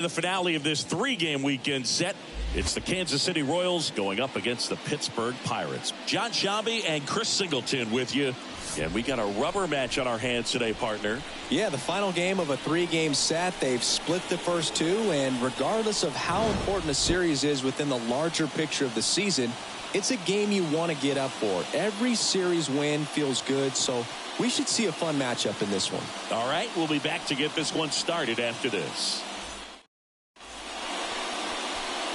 The finale of this three-game weekend set. It's the Kansas City Royals going up against the Pittsburgh Pirates. John Shambi and Chris Singleton with you. And we got a rubber match on our hands today, partner. Yeah, the final game of a three-game set. They've split the first two, and regardless of how important a series is within the larger picture of the season, it's a game you want to get up for. Every series win feels good, so we should see a fun matchup in this one. All right, we'll be back to get this one started after this.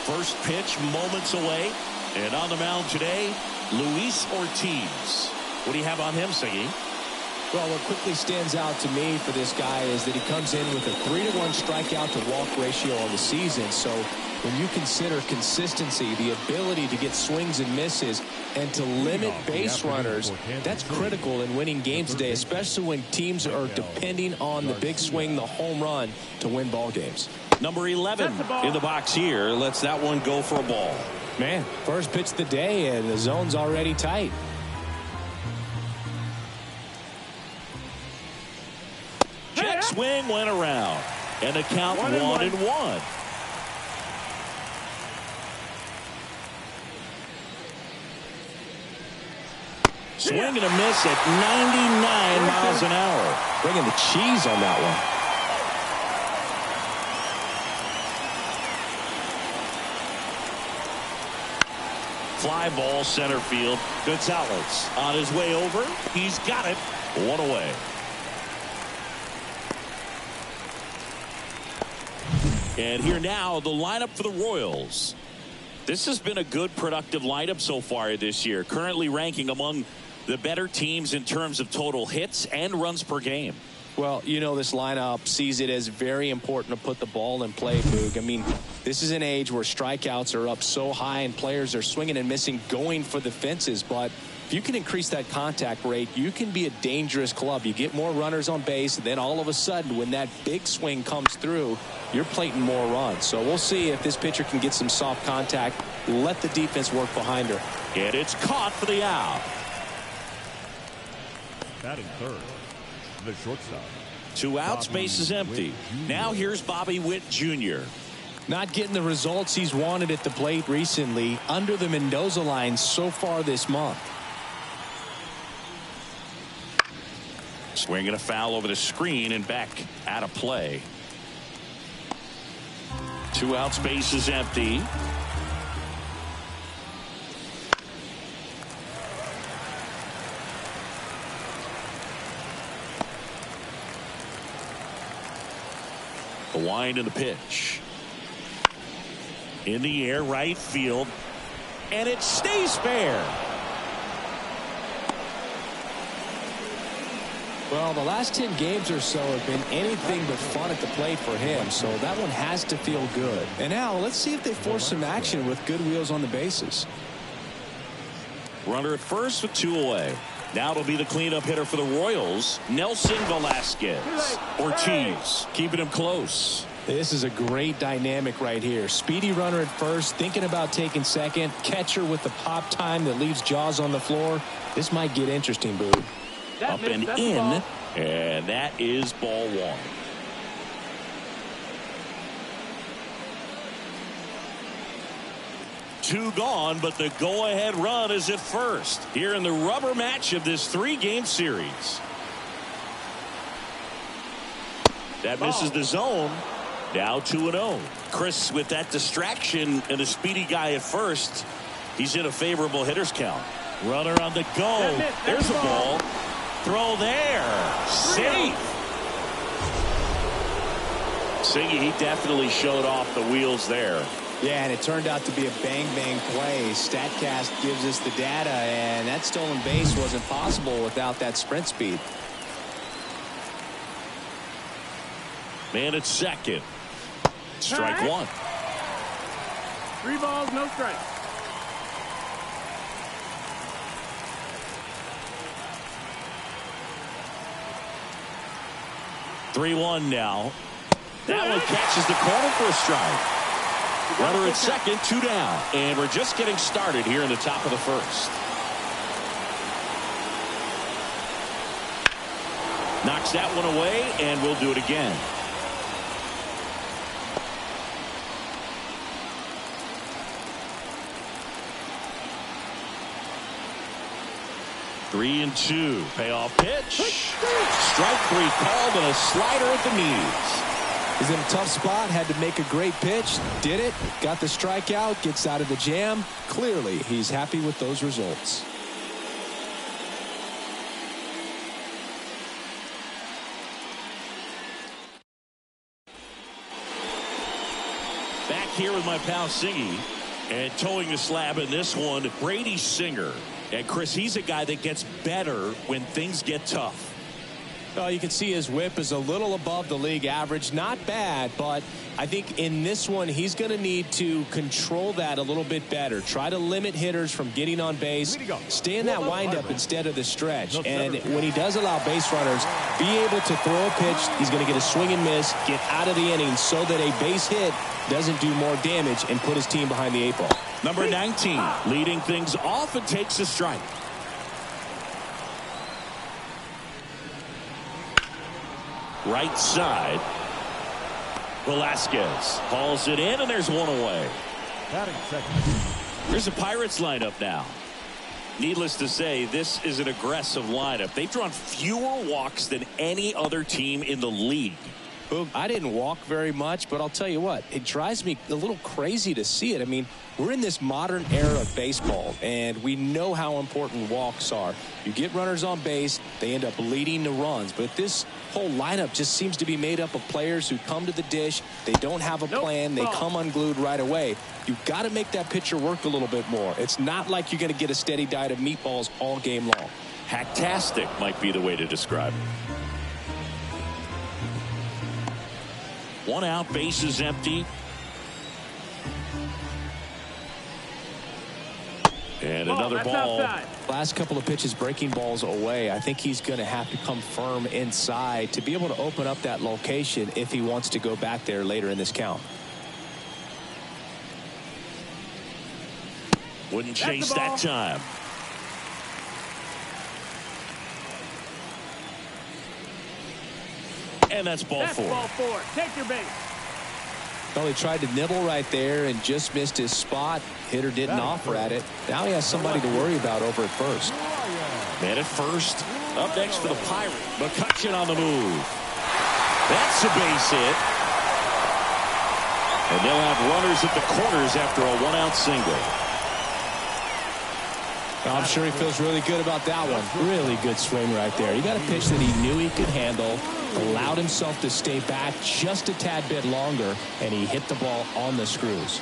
First pitch moments away, and on the mound today, Luis Ortiz. What do you have on him, Siggy? Well, what quickly stands out to me for this guy is that he comes in with a 3-to-1 strikeout to walk ratio on the season. So when you consider consistency, the ability to get swings and misses, and to limit base runners, that's critical in winning games today, especially when teams are depending on the big swing, the home run, to win ball games. Number 11 in the box here lets that one go for a ball. Man, first pitch of the day, and the zone's already tight. Check swing went around, and the count 1-1. Swing and a miss at 99 miles an hour. Bringing the cheese on that one. Fly ball center field. Gonzalez on his way over. He's got it. One away. And here now, the lineup for the Royals. This has been a good, productive lineup so far this year. Currently ranking among the better teams in terms of total hits and runs per game. Well, you know, this lineup sees it as very important to put the ball in play, Boog. I mean, this is an age where strikeouts are up so high and players are swinging and missing, going for the fences. But if you can increase that contact rate, you can be a dangerous club. You get more runners on base, and then all of a sudden, when that big swing comes through, you're plating more runs. So we'll see if this pitcher can get some soft contact, let the defense work behind her. And it's caught for the out. Batting third, the shortstop. 2 outs, base is empty. Now here's Bobby Witt Jr. Not getting the results he's wanted at the plate recently, under the Mendoza line so far this month. Swinging a foul over the screen and back out of play. 2 outs, base is empty. The wind and the pitch. In the air, right field. And it stays fair. Well, the last 10 games or so have been anything but fun at the plate for him, so that one has to feel good. And now let's see if they force some action with good wheels on the bases. Runner at first with 2 away. Now it'll be the cleanup hitter for the Royals, Nelson Velasquez. Ortiz keeping him close. This is a great dynamic right here. Speedy runner at first, thinking about taking second. Catcher with the pop time that leaves Jaws on the floor. This might get interesting, Boo. Up and in, and that is ball 1. Two gone, but the go-ahead run is at first here in the rubber match of this 3-game series. That misses the zone. Now 2-0. Chris with that distraction and a speedy guy at first. He's in a favorable hitter's count. Runner on the go. There's a ball. Throw there. Safe. Siggy, he definitely showed off the wheels there. Yeah, and it turned out to be a bang-bang play. StatCast gives us the data, and that stolen base wasn't possible without that sprint speed. Man at second. Strike 1. 3 balls, no strikes. (3-1) now. That one catches the corner for a strike. Runner at second, 2 down. And we're just getting started here in the top of the first. Knocks that one away, and we'll do it again. 3-2. Payoff pitch. Strike 3 called and a slider at the knees. He's in a tough spot, had to make a great pitch, did it, got the strikeout, gets out of the jam. Clearly, he's happy with those results. Back here with my pal Singy, and towing the slab in this one, Brady Singer. And Chris, he's a guy that gets better when things get tough. Well, you can see his whip is a little above the league average. Not bad, but I think in this one, he's going to need to control that a little bit better. Try to limit hitters from getting on base. Stay in that windup instead of the stretch. And when he does allow base runners, be able to throw a pitch. He's going to get a swing and miss, get out of the inning so that a base hit doesn't do more damage and put his team behind the 8 ball. Number 19, leading things off and takes a strike. Right side. Velasquez hauls it in, and there's one away. Here's the Pirates lineup now. Needless to say, this is an aggressive lineup. They've drawn fewer walks than any other team in the league. I didn't walk very much, but I'll tell you what, it drives me a little crazy to see it. I mean, we're in this modern era of baseball, and we know how important walks are. You get runners on base, they end up leading to runs. But this whole lineup just seems to be made up of players who come to the dish. They don't have a plan. They come unglued right away. You've got to make that pitcher work a little bit more. It's not like you're going to get a steady diet of meatballs all game long. Hacktastic might be the way to describe it. 1 out, bases empty. And another ball. Outside. Last couple of pitches breaking balls away. I think he's going to have to come firm inside to be able to open up that location if he wants to go back there later in this count. Wouldn't chase that time. And that's ball 4. Ball 4. Take your base. Well, he tried to nibble right there and just missed his spot. Hitter didn't offer at it. Now he has somebody to worry about over at first. Man at first. Up next for the Pirates. McCutcheon on the move. That's a base hit. And they'll have runners at the corners after a 1-out single. I'm sure he feels really good about that one. Really good swing right there. He got a pitch that he knew he could handle, allowed himself to stay back just a tad bit longer, and he hit the ball on the screws.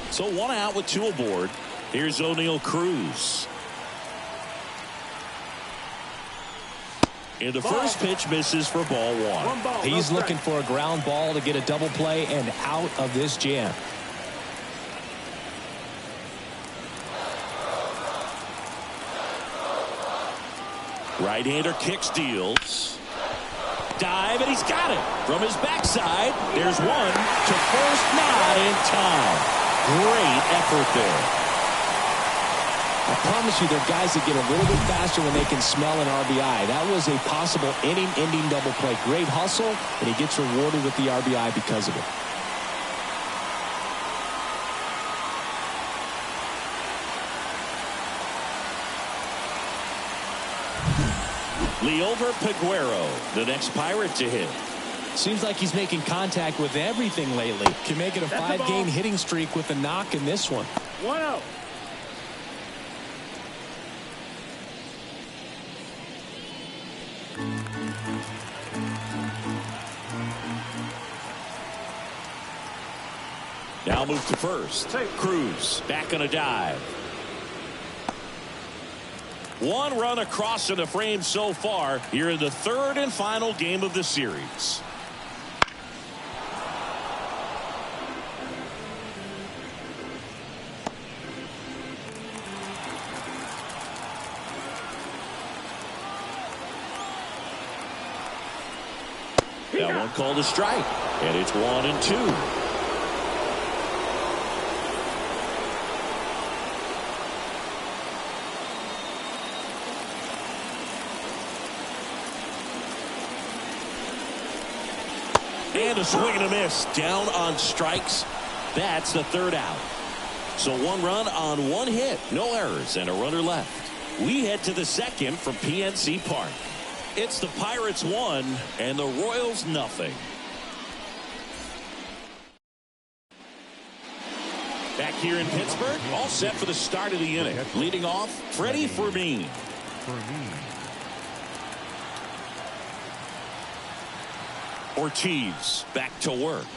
So 1 out with 2 aboard. Here's O'Neal Cruz. And the first pitch misses for ball 1. He's looking for a ground ball to get a double play and out of this jam. Right-hander kick steals. Dive, and he's got it. From his backside, there's one to first, not in time. Great effort there. I promise you, there are guys that get a little bit faster when they can smell an RBI. That was a possible inning-ending double play. Great hustle, and he gets rewarded with the RBI because of it. Liover Peguero, the next Pirate to hit. Seems like he's making contact with everything lately. Can make it a 5-game hitting streak with a knock in this one. 1-0. Now move to first. Cruz back on a dive. 1 run across in the frame so far here in the 3rd and final game of the series. That one called a strike, and it's 1-2. And a swing and a miss. Down on strikes. That's the 3rd out. So 1 run on 1 hit. No errors and a runner left. We head to the second from PNC Park. It's the Pirates 1 and the Royals nothing. Back here in Pittsburgh, all set for the start of the inning. Leading off, Freddie Fermin. Ortiz back to work.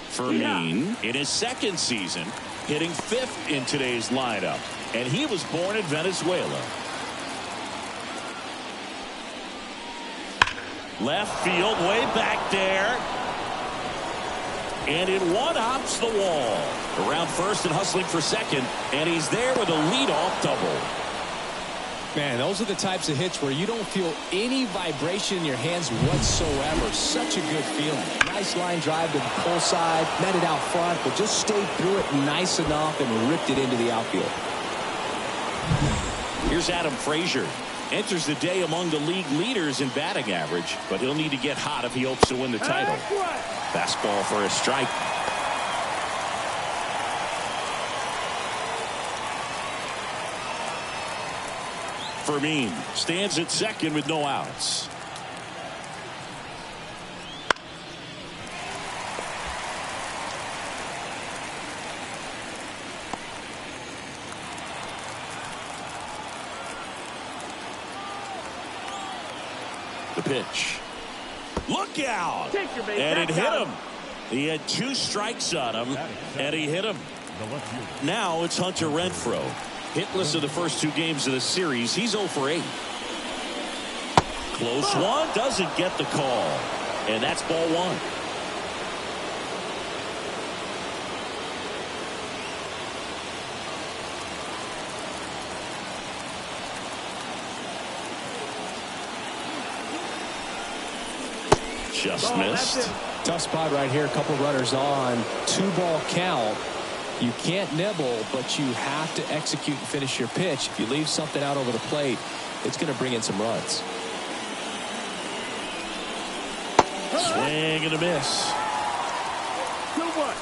Fermin in his second season, hitting 5th in today's lineup. And he was born in Venezuela. Left field, way back there. And it one-hops the wall. Around first and hustling for second. And he's there with a leadoff double. Man, those are the types of hits where you don't feel any vibration in your hands whatsoever. Such a good feeling. Nice line drive to the pull side. Met it out front, but just stayed through it nice enough and ripped it into the outfield. Here's Adam Frazier. Enters the day among the league leaders in batting average, but he'll need to get hot if he hopes to win the title. Fastball for a strike. Fermin stands at second with no outs. The pitch. Look out! And it hit him. He had 2 strikes on him, and he hit him. Now it's Hunter Renfroe. Hitless in the first 2 games of the series. He's 0 for 8. Close one. Doesn't get the call. And that's ball 1. Just missed. Tough spot right here. A couple runners on. 2-ball count. You can't nibble, but you have to execute and finish your pitch. If you leave something out over the plate, it's going to bring in some runs. Swing and a miss. 2-1.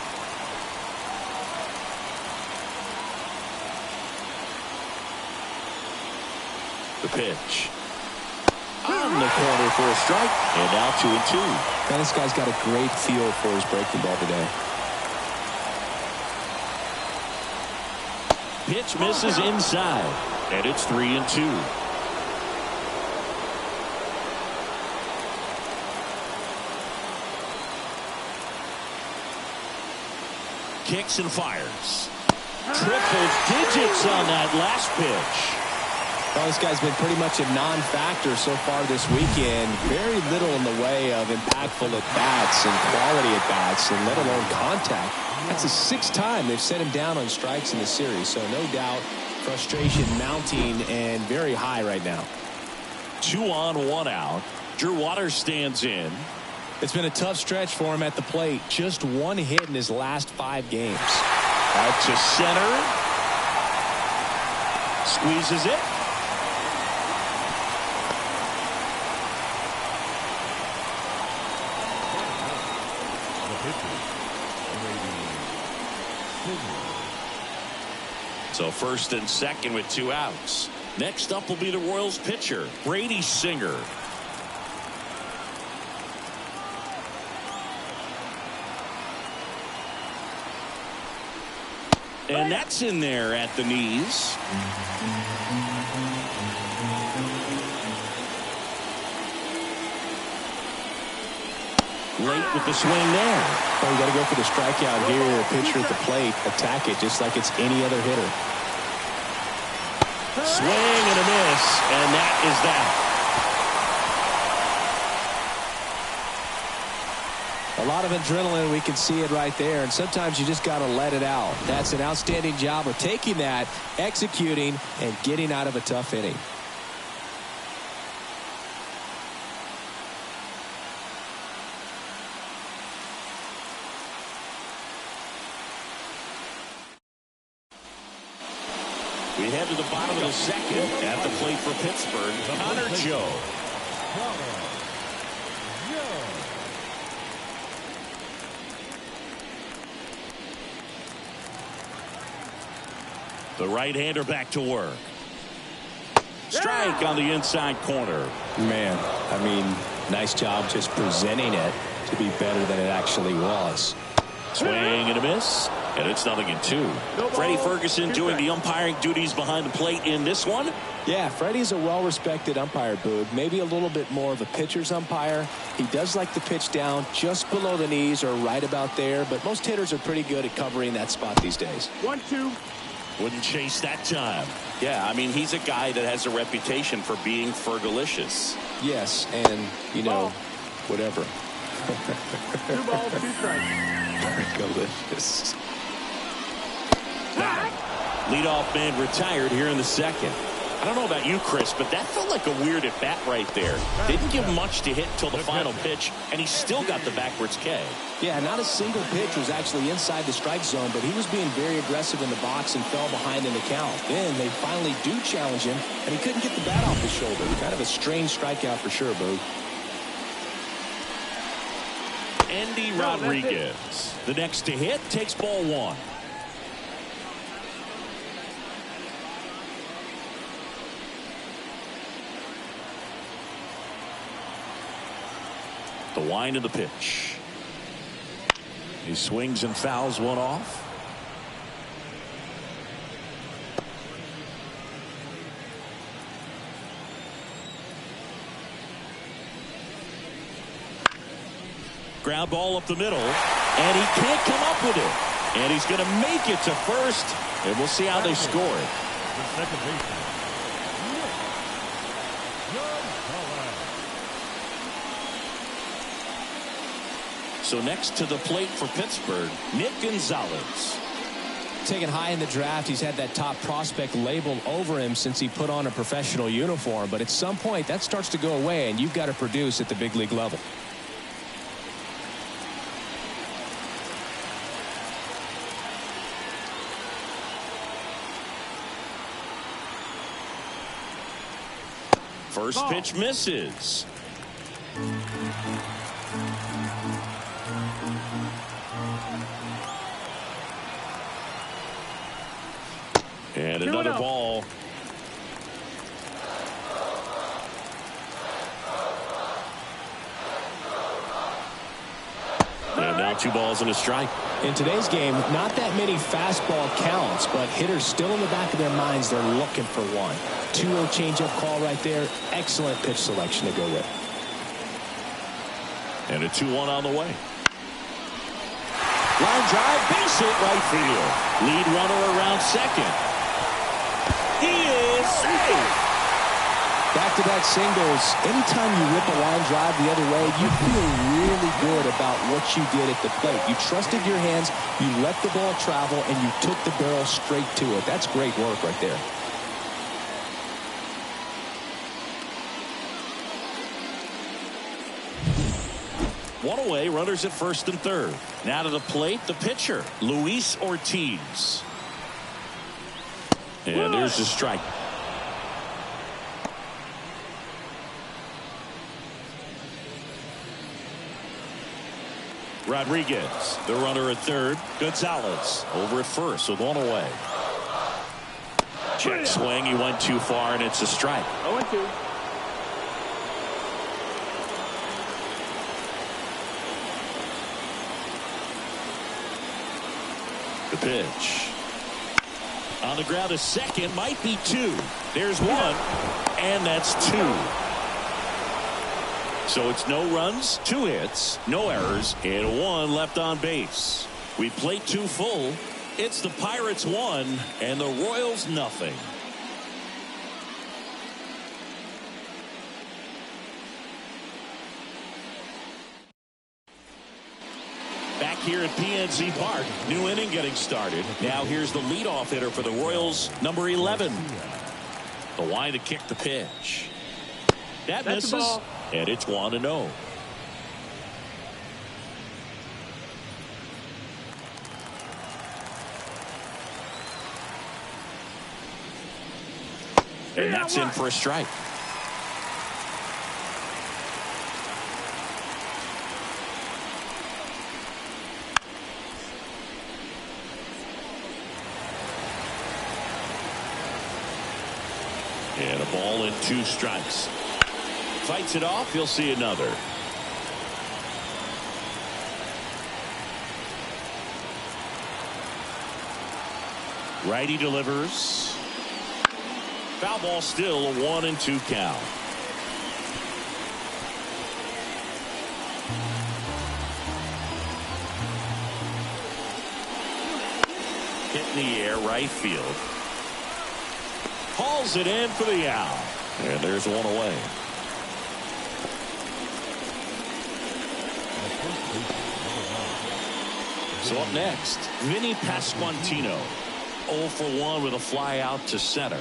The pitch. On the corner for a strike. And now 2-2. Now this guy's got a great feel for his breaking ball today. Pitch misses inside. And it's 3-2. Kicks and fires. Triple digits on that last pitch. Well, this guy's been pretty much a non-factor so far this weekend. Very little in the way of impactful at-bats and quality at-bats, and let alone contact. That's the 6th time they've set him down on strikes in the series, so no doubt frustration mounting and very high right now. 2 on, 1 out. Drew Waters stands in. It's been a tough stretch for him at the plate. Just 1 hit in his last 5 games. Out to center. Squeezes it. So first and second with 2 outs. Next up will be the Royals pitcher, Brady Singer. And that's in there at the knees. Late with the swing there. Well, you got to go for the strikeout here. Pitcher at the plate, attack it just like it's any other hitter. Swing and a miss, and that is that. A lot of adrenaline, we can see it right there, and sometimes you just got to let it out. That's an outstanding job of taking that, executing, and getting out of a tough inning. We head to the bottom of the second. At the plate for Pittsburgh, Connor Joe. The right-hander back to work. Strike on the inside corner. Man, I mean, nice job just presenting it to be better than it actually was. Swing and a miss, and it's 0-2. Freddie Ferguson doing the umpiring duties behind the plate in this one. Yeah, Freddie's a well-respected umpire, Boog. Maybe a little bit more of a pitcher's umpire. He does like to pitch down just below the knees or right about there, but most hitters are pretty good at covering that spot these days. 1-2. Wouldn't chase that time. Yeah, I mean, he's a guy that has a reputation for being fergalicious. Yes, and, you know, whatever. 2 balls, 2 strikes. Fergalicious. Leadoff man retired here in the second. I don't know about you, Chris, but that felt like a weird at bat right there. Didn't give much to hit till the final pitch, and he still got the backwards K. Yeah, not a single pitch was actually inside the strike zone, but he was being very aggressive in the box and fell behind in the count. Then they finally do challenge him, and he couldn't get the bat off his shoulder. Kind of a strange strikeout for sure, Boog. Andy Rodriguez, the next to hit, takes ball 1. The wind of the pitch. He swings and fouls one off. Ground ball up the middle, and he can't come up with it. And he's going to make it to first, and we'll see how they score it. The second baseman. So next to the plate for Pittsburgh, Nick Gonzalez. Taken high in the draft, he's had that top prospect label over him since he put on a professional uniform. But at some point, that starts to go away, and you've got to produce at the big league level. First pitch misses. And another ball. And now 2 balls and a strike. In today's game, not that many fastball counts, but hitters still in the back of their minds, they're looking for one. 2-0 changeup call right there. Excellent pitch selection to go with. And a 2-1 on the way. Line drive, base hit right field. Lead runner around second. He is safe. Back-to-back singles. Anytime you rip a line drive the other way, you feel really good about what you did at the plate. You trusted your hands, you let the ball travel, and you took the barrel straight to it. That's great work right there. One away, runners at first and third. Now to the plate, the pitcher, Luis Ortiz. And there's the strike. Rodriguez, the runner at third. Gonzalez over at first with 1 away. Check swing, he went too far, and it's a strike. 0-2. The pitch. On the ground, a second, might be 2. There's 1, and that's 2. So it's no runs, 2 hits, no errors, and 1 left on base. We plate 2 full. It's the Pirates 1 and the Royals nothing. Back here at PNC Park, new inning getting started. Now here's the leadoff hitter for the Royals, number 11. The wind to kick the pitch. That misses, and it's 1-0. And that's in for a strike. And a ball and 2 strikes. Fights it off. He'll see another. Righty delivers. Foul ball, still a 1-2 count. Hit in the air, right field. Hauls it in for the out. And there's one away. So up next, Vinny Pasquantino. 0 for 1 with a fly out to center.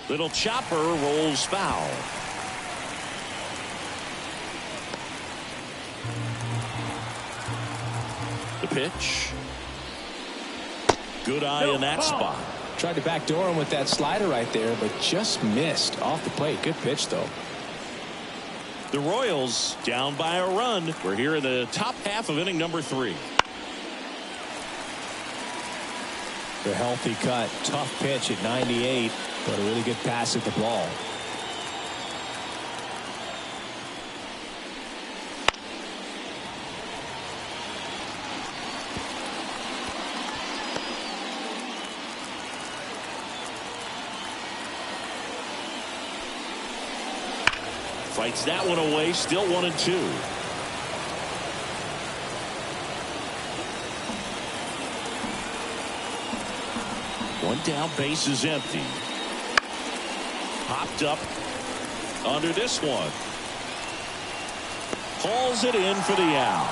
Little chopper rolls foul. The pitch. Good eye in that spot. Tried to backdoor him with that slider right there, but just missed off the plate. Good pitch, though. The Royals down by a run. We're here in the top half of inning number 3. The healthy cut. Tough pitch at 98, but a really good pass at the ball. Fights that one away. Still 1-2. One down, base is empty. Popped up under this one. Hauls it in for the out.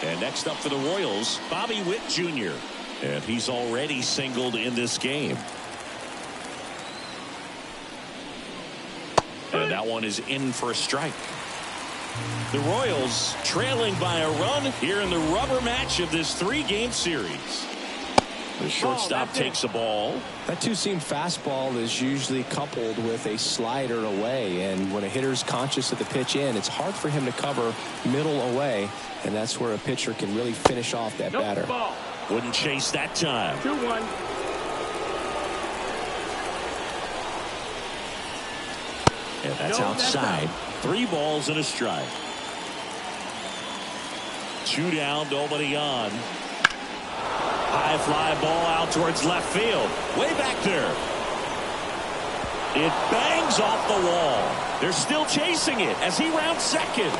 And next up for the Royals, Bobby Witt Jr. And he's already singled in this game. And that one is in for a strike. The Royals trailing by a run here in the rubber match of this 3-game series. The shortstop takes a ball. That two-seam fastball is usually coupled with a slider away, and when a hitter's conscious of the pitch in, it's hard for him to cover middle away, and that's where a pitcher can really finish off that batter. Ball. Wouldn't chase that time. 2-1. And that's outside. 3 balls and a strike. 2 down, nobody on. High fly ball out towards left field. Way back there. It bangs off the wall. They're still chasing it as he rounds second.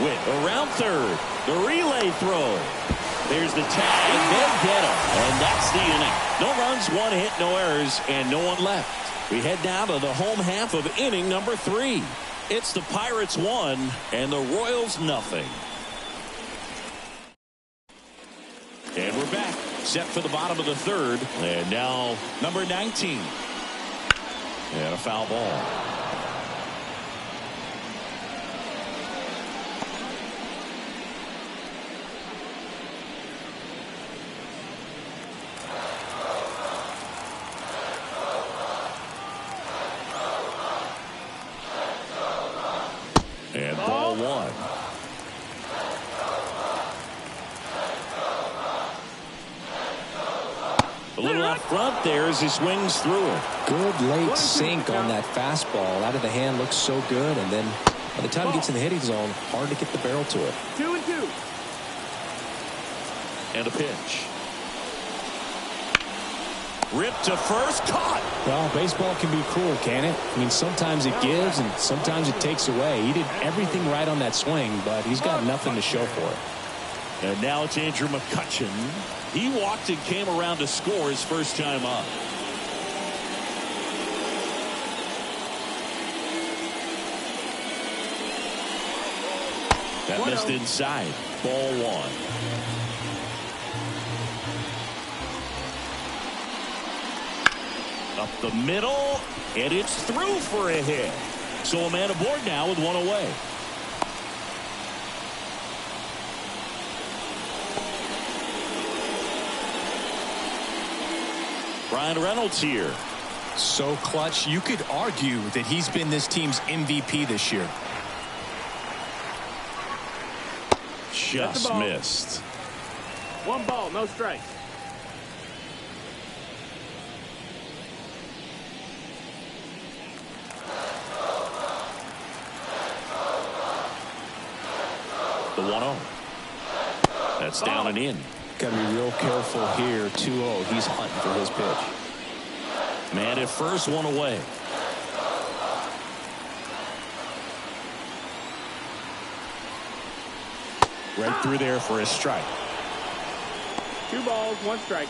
Witt around third. The relay throw. There's the tag. They get him. And that's the inning. No runs, 1 hit, no errors, and no one left. We head down to the home half of inning number 3. It's the Pirates 1 and the Royals nothing. And we're back. Set for the bottom of the 3rd. And now number 19. And a foul ball. And ball 1. A little up front there as he swings through it. Good late sink on that fastball. Out of the hand looks so good, and then by the time he gets in the hitting zone, hard to get the barrel to it. 2-2. And a pitch. Ripped to first, caught. Well, baseball can be cruel, can it? I mean, sometimes it gives and sometimes it takes away. He did everything right on that swing, but he's got nothing to show for it. And now it's Andrew McCutchen. He walked and came around to score his first time up. That missed inside. Ball 1. Up the middle, and it's through for a hit. So a man aboard now with 1 away. Brian Reynolds here. So clutch, you could argue that he's been this team's MVP this year. Just missed. 1 ball, no strikes. The 1-0. That's down and in. Got to be real careful here. 2-0. He's hunting for his pitch. Man at first, one away. Right through there for a strike. 2 balls, 1 strike.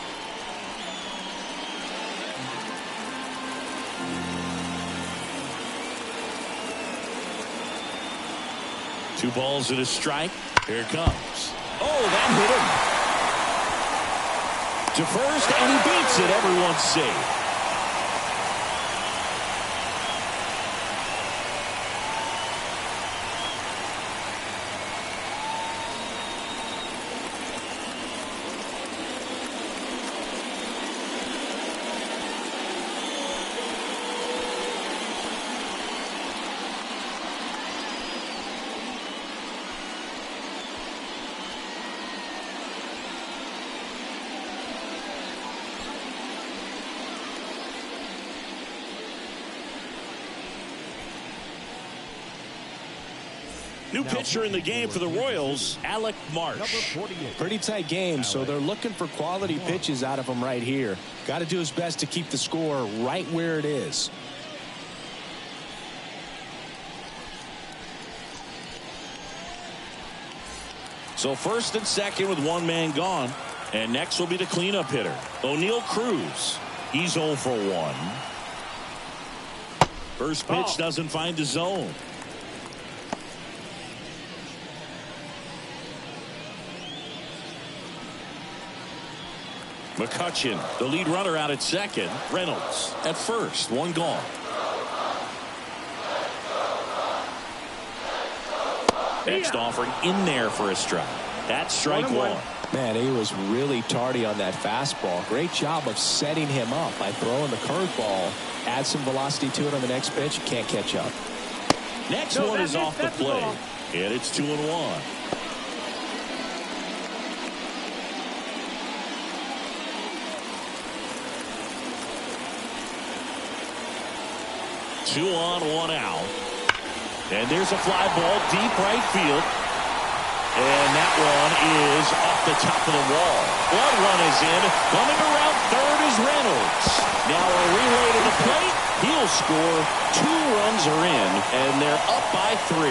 Two balls and a strike. Here it comes. Oh, that hit him. To first, and he beats it. Everyone's safe. New pitcher in the game for the Royals, Alec Marsh. Pretty tight game, so they're looking for quality pitches out of him right here. Got to do his best to keep the score right where it is. So first and second with one man gone. And next will be the cleanup hitter, O'Neal Cruz. He's 0 for 1. First pitch doesn't find the zone. McCutchen, the lead runner, out at second. Reynolds at first, one gone. Next offering in there for a strike. That's strike 1. Man, he was really tardy on that fastball. Great job of setting him up by throwing the curveball. Add some velocity to it on the next pitch. Can't catch up. Next one is off the plate. And it's 2-1. Two on, one out. And there's a fly ball deep right field. And that one is off the top of the wall. One run is in. Coming around third is Reynolds. Now a relay to the plate. He'll score. 2 runs are in, and they're up by 3.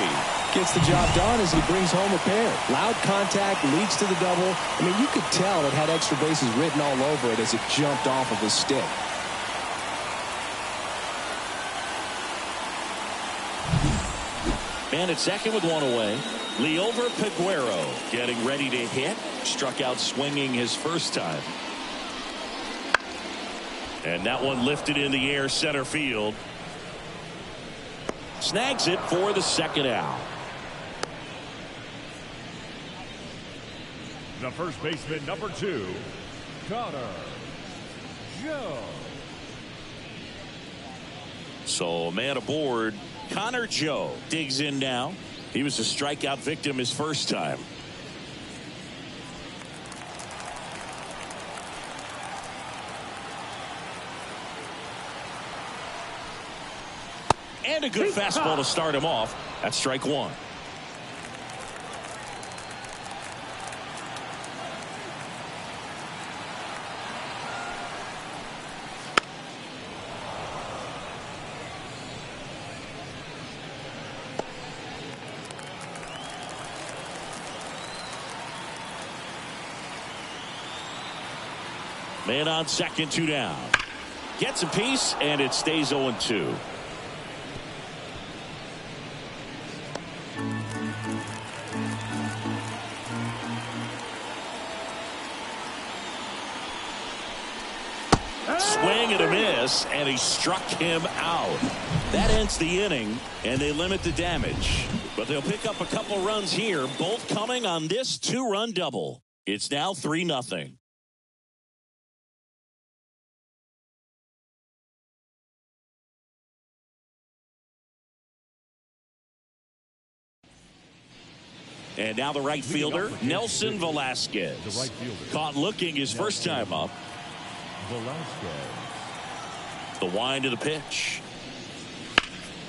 Gets the job done as he brings home a pair. Loud contact leads to the double. I mean, you could tell it had extra bases written all over it as it jumped off of his stick. Man at second with one away. Liover Peguero getting ready to hit. Struck out swinging his first time. And that one lifted in the air center field. Snags it for the second out. The first baseman, number 2, Connor Joe. So man aboard. Connor Joe digs in now. He was a strikeout victim his first time. And a good fastball to start him off. That's strike 1. Man on second, 2 down. Gets a piece, and it stays 0-2. Swing and a miss, and he struck him out. That ends the inning, and they limit the damage. But they'll pick up a couple runs here, both coming on this 2-run double. It's now 3-0. And now the right fielder, Nelson Velasquez. The right fielder. Caught looking his first time up. Velasquez. The wind of the pitch.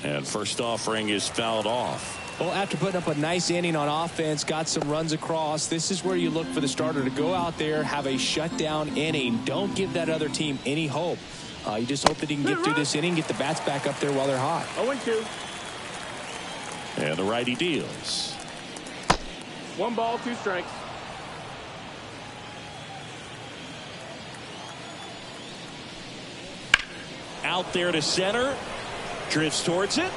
And first offering is fouled off. Well, after putting up a nice inning on offense, got some runs across, this is where you look for the starter to go out there, have a shutdown inning. Don't give that other team any hope. You just hope that he can get through this inning, get the bats back up there while they're hot. 0-2. And the righty deals. 1 ball, 2 strikes. Out there to center. Drifts towards it.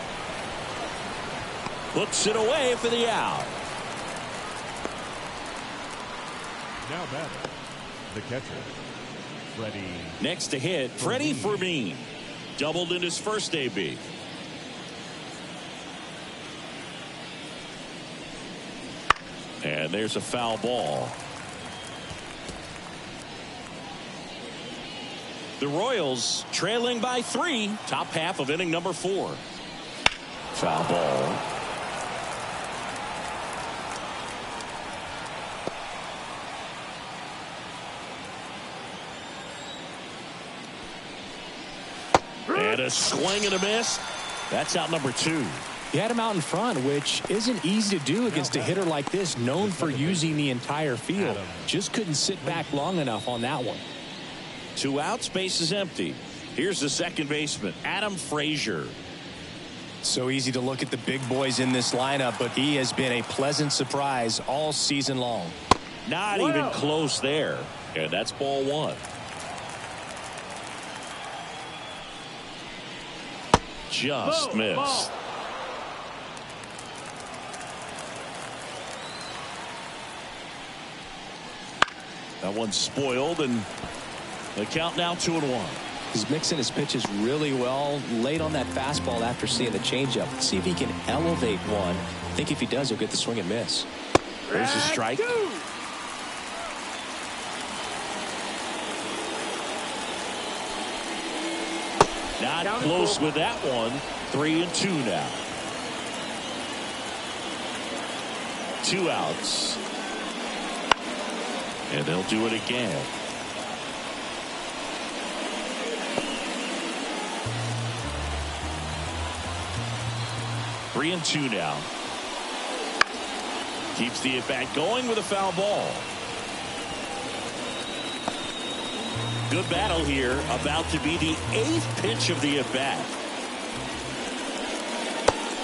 Hooks it away for the out. Now batting, the catcher, Freddie. Next to hit, Freddie Fermin. Doubled in his first AB. And there's a foul ball. The Royals trailing by 3. Top half of inning number 4. Foul ball. And a swing and a miss. That's out number 2. He had him out in front, which isn't easy to do against a hitter like this, known for using the entire field. Just couldn't sit back long enough on that one. 2 outs, base is empty. Here's the second baseman, Adam Frazier. So easy to look at the big boys in this lineup, but he has been a pleasant surprise all season long. Not even close there. And that's ball 1. Just missed. That one's spoiled, and the count now 2-1. He's mixing his pitches really well. Late on that fastball after seeing the changeup. See if he can elevate one. I think if he does, he'll get the swing and miss. There's a strike. Not close with that one. 3-2 now. 2 outs. And they'll do it again. Three and 2 now. Keeps the at-bat going with a foul ball. Good battle here. About to be the 8th pitch of the at-bat.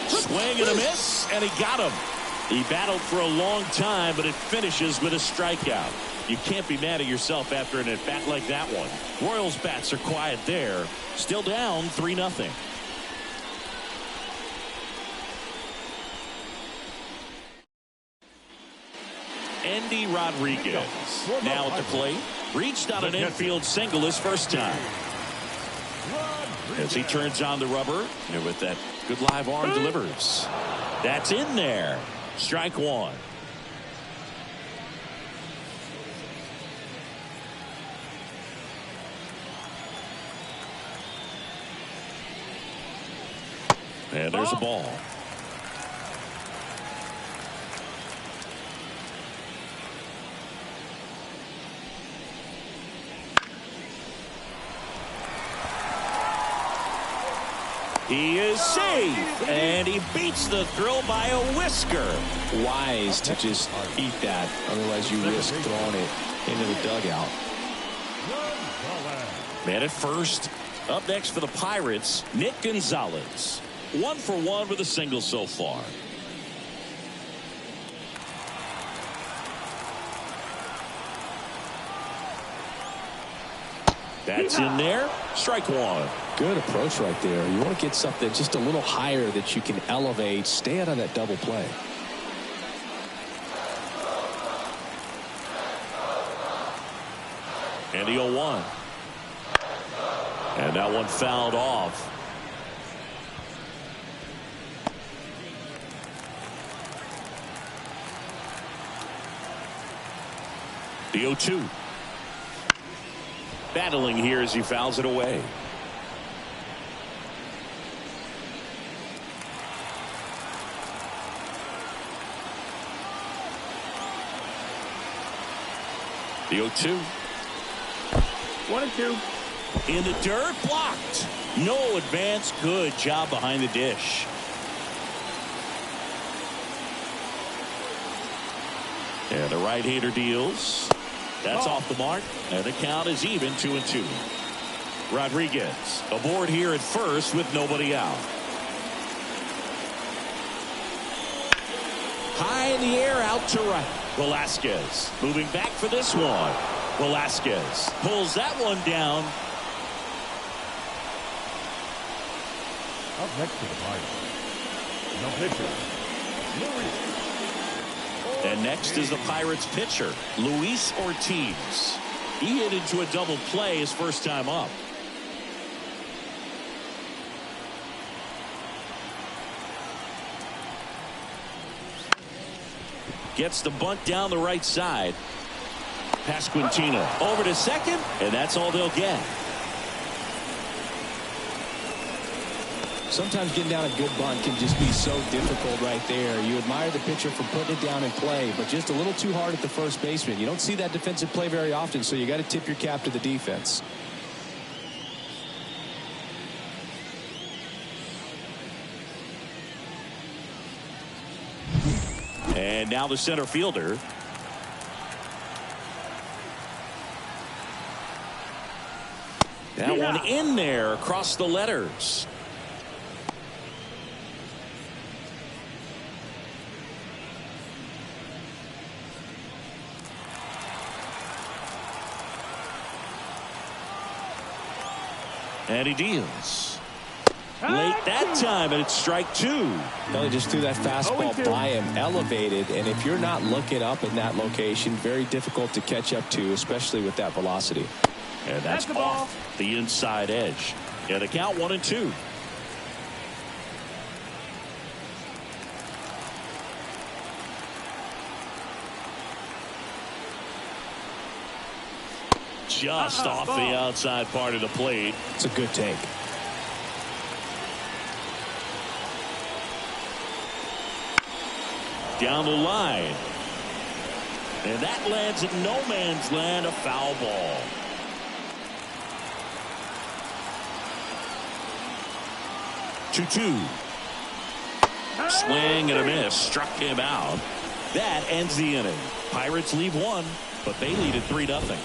Swing and a miss, and he got him. He battled for a long time, but it finishes with a strikeout. You can't be mad at yourself after an at-bat like that one. Royals bats are quiet there. Still down 3-0. Andy Rodriguez now at the plate. Reached on an infield single his first time. As he turns on the rubber, and with that good live arm delivers. That's in there. Strike 1. And there's a ball. He is safe, and he beats the throw by a whisker. Wise to just eat that, otherwise you risk throwing it into the dugout. Man at first. Up next for the Pirates, Nick Gonzalez. 1 for 1 with a single so far. That's in there. Strike 1. Good approach right there. You want to get something just a little higher that you can elevate. Stay out of that double play. And the 0-1. And that one fouled off. The 0-2. Battling here as he fouls it away. The 0-2. 1-2. In the dirt, blocked. No advance. Good job behind the dish. And the right-hander deals. That's off the mark. And the count is even, 2-2. Rodriguez aboard here at first with nobody out. High in the air, out to right. Velasquez moving back for this one. Velasquez pulls that one down. Up next to the Pirates, the pitcher, Luis. And next is the Pirates pitcher, Luis Ortiz. He hit into a double play his first time up. Gets the bunt down the right side. Pasquantino over to second, and that's all they'll get. Sometimes getting down a good bunt can just be so difficult right there. You admire the pitcher for putting it down in play, but just a little too hard at the first baseman. You don't see that defensive play very often, so you got to tip your cap to the defense. And now the center fielder. That one in there across the letters. And he deals. Late that time, and it's strike two. Well, he just threw that fastball by him, elevated, and if you're not looking up in that location, very difficult to catch up to, especially with that velocity. And that's off the inside edge. And the count 1-2. Just off the outside part of the plate. It's a good take. Down the line. And that lands in no man's land, a foul ball. Two. Swing and a miss. Struck him out. That ends the inning. Pirates leave one, but they lead at 3-0.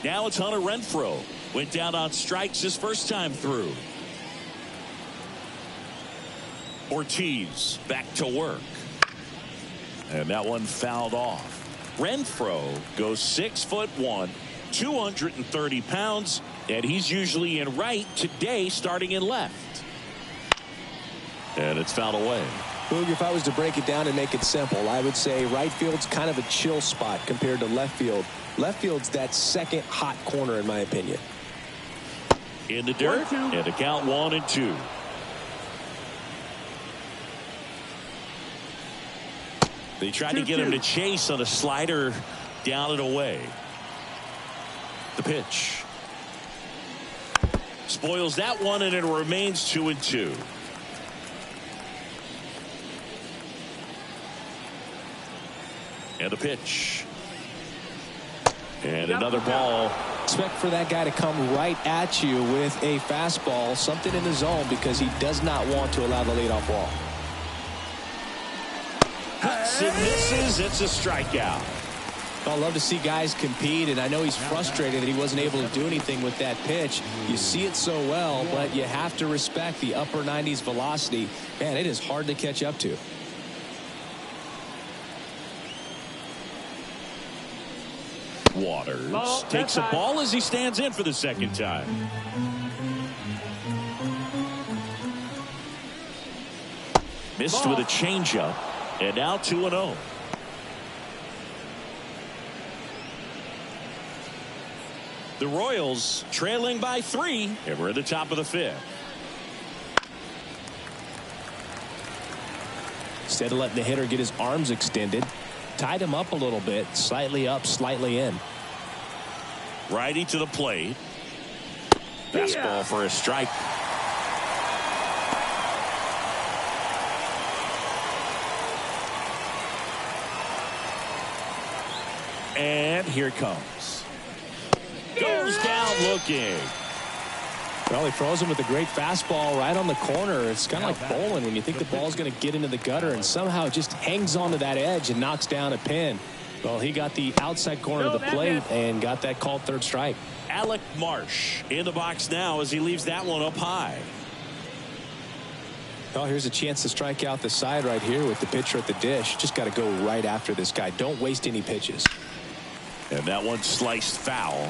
Now it's Hunter Renfroe. Went down on strikes his first time through. Ortiz back to work. And that one fouled off. Renfroe goes 6'1", 230 pounds, and he's usually in right, today starting in left. And it's fouled away. Boog, if I was to break it down and make it simple, I would say right field's kind of a chill spot compared to left field. Left field's that second hot corner, in my opinion. In the dirt, and the count 1-2. They tried to get him to chase on a slider down and away. The pitch. Spoils that one, and it remains 2-2. And the pitch. And another ball. Expect for that guy to come right at you with a fastball, something in the zone, because he does not want to allow the leadoff walk. It misses. It's a strikeout. I love to see guys compete, and I know he's frustrated that he wasn't able to do anything with that pitch. You see it so well, but you have to respect the upper 90s velocity. Man, it is hard to catch up to. Waters takes a ball as he stands in for the second time. Missed with a changeup, and now 2-0. The Royals trailing by 3, and we're at the top of the 5th. Instead of letting the hitter get his arms extended, tied him up a little bit. Slightly up, slightly in. Righty to the plate. Fastball for a strike. And here it comes. Goes down looking. Well, he throws him with a great fastball right on the corner. It's kind of like bowling when you think the ball's going to get into the gutter and somehow it just hangs onto that edge and knocks down a pin. Well, he got the outside corner of the plate and got that called third strike. Alec Marsh in the box now as he leaves that one up high. Well, here's a chance to strike out the side right here with the pitcher at the dish. Just got to go right after this guy. Don't waste any pitches. And that one sliced foul.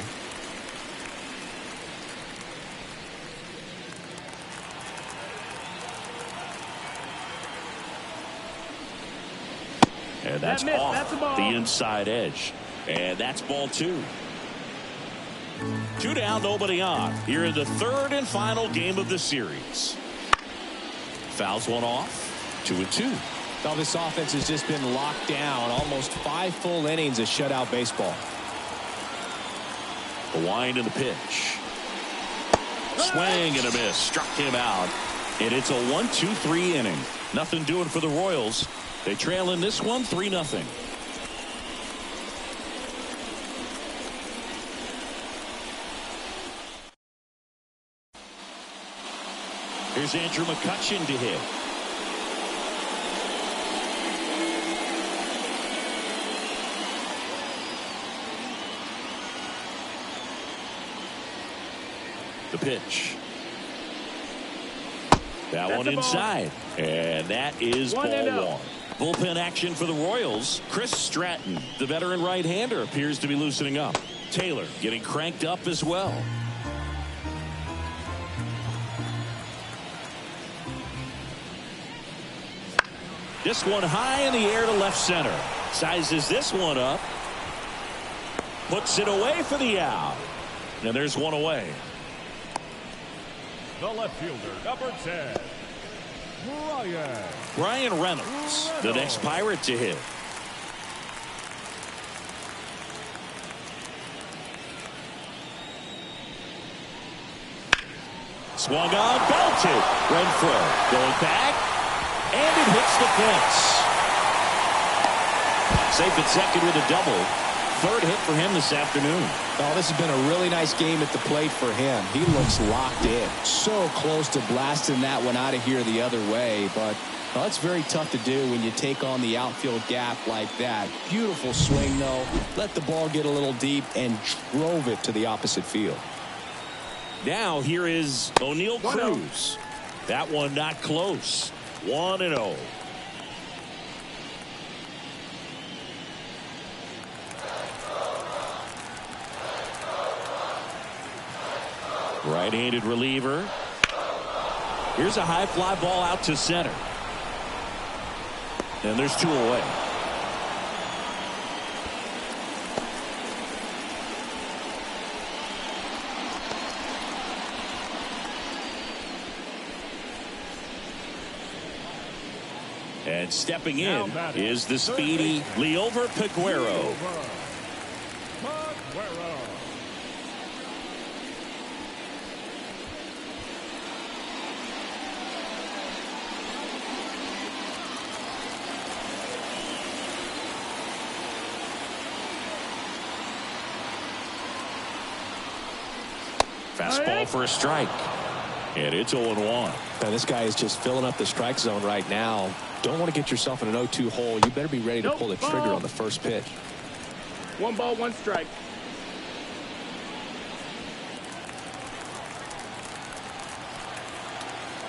And that's off the inside edge. And that's ball 2. 2 down, nobody on. Here in the third and final game of the series. Fouls one off. 2-2. Well, this offense has just been locked down. Almost 5 full innings of shutout baseball. The wind and the pitch. Swing and a miss. Struck him out. And it's a 1-2-3 inning. Nothing doing for the Royals. They trail in this one 3-0. Here's Andrew McCutchen to hit. The pitch. That one inside. And that is ball 1. Bullpen action for the Royals. Chris Stratton, the veteran right-hander, appears to be loosening up. Taylor getting cranked up as well. This one high in the air to left center. Sizes this one up. Puts it away for the out. And there's one away. The left fielder, number 10, Brian Reynolds, the next Pirate to hit. Swung on, belted. Renfroe going back, and it hits the fence. Safe at second with a double. Third hit for him this afternoon. Oh, this has been a really nice game at the plate for him. He looks locked in. So close to blasting that one out of here the other way. But well, it's very tough to do when you take on the outfield gap like that. Beautiful swing, though. Let the ball get a little deep and drove it to the opposite field. Now here is O'Neal Cruz. That one not close. 1-0. Right-handed reliever. Here's a high fly ball out to center. And there's 2 away. And stepping in is the speedy Liover Peguero. Fastball for a strike. And it's 0-1. Now, this guy is just filling up the strike zone right now. Don't want to get yourself in an 0-2 hole. You better be ready to pull the trigger on the first pitch. 1 ball, 1 strike.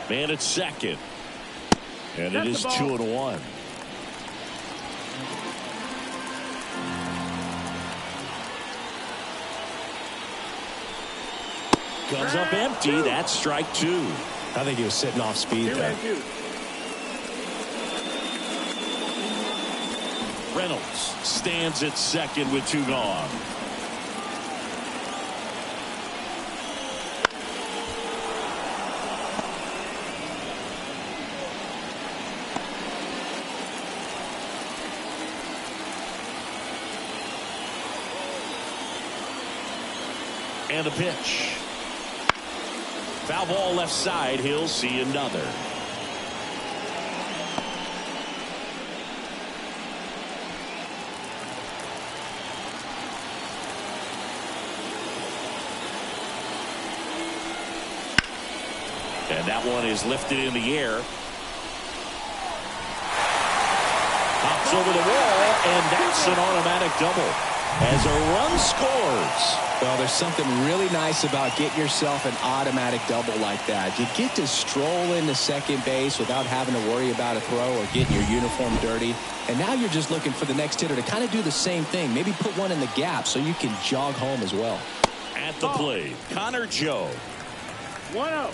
Man at second. And it is 2-1. Comes up empty. That's strike 2. I think he was sitting off speed there. Reynolds stands at second with 2 gone. And the pitch. Foul ball left side. He'll see another. And that one is lifted in the air. Pops over the wall, and that's an automatic double as a run scores. Well, there's something really nice about getting yourself an automatic double like that. You get to stroll into second base without having to worry about a throw or getting your uniform dirty. And now you're just looking for the next hitter to kind of do the same thing. Maybe put one in the gap so you can jog home as well. At the plate, Connor Joe. 1-0.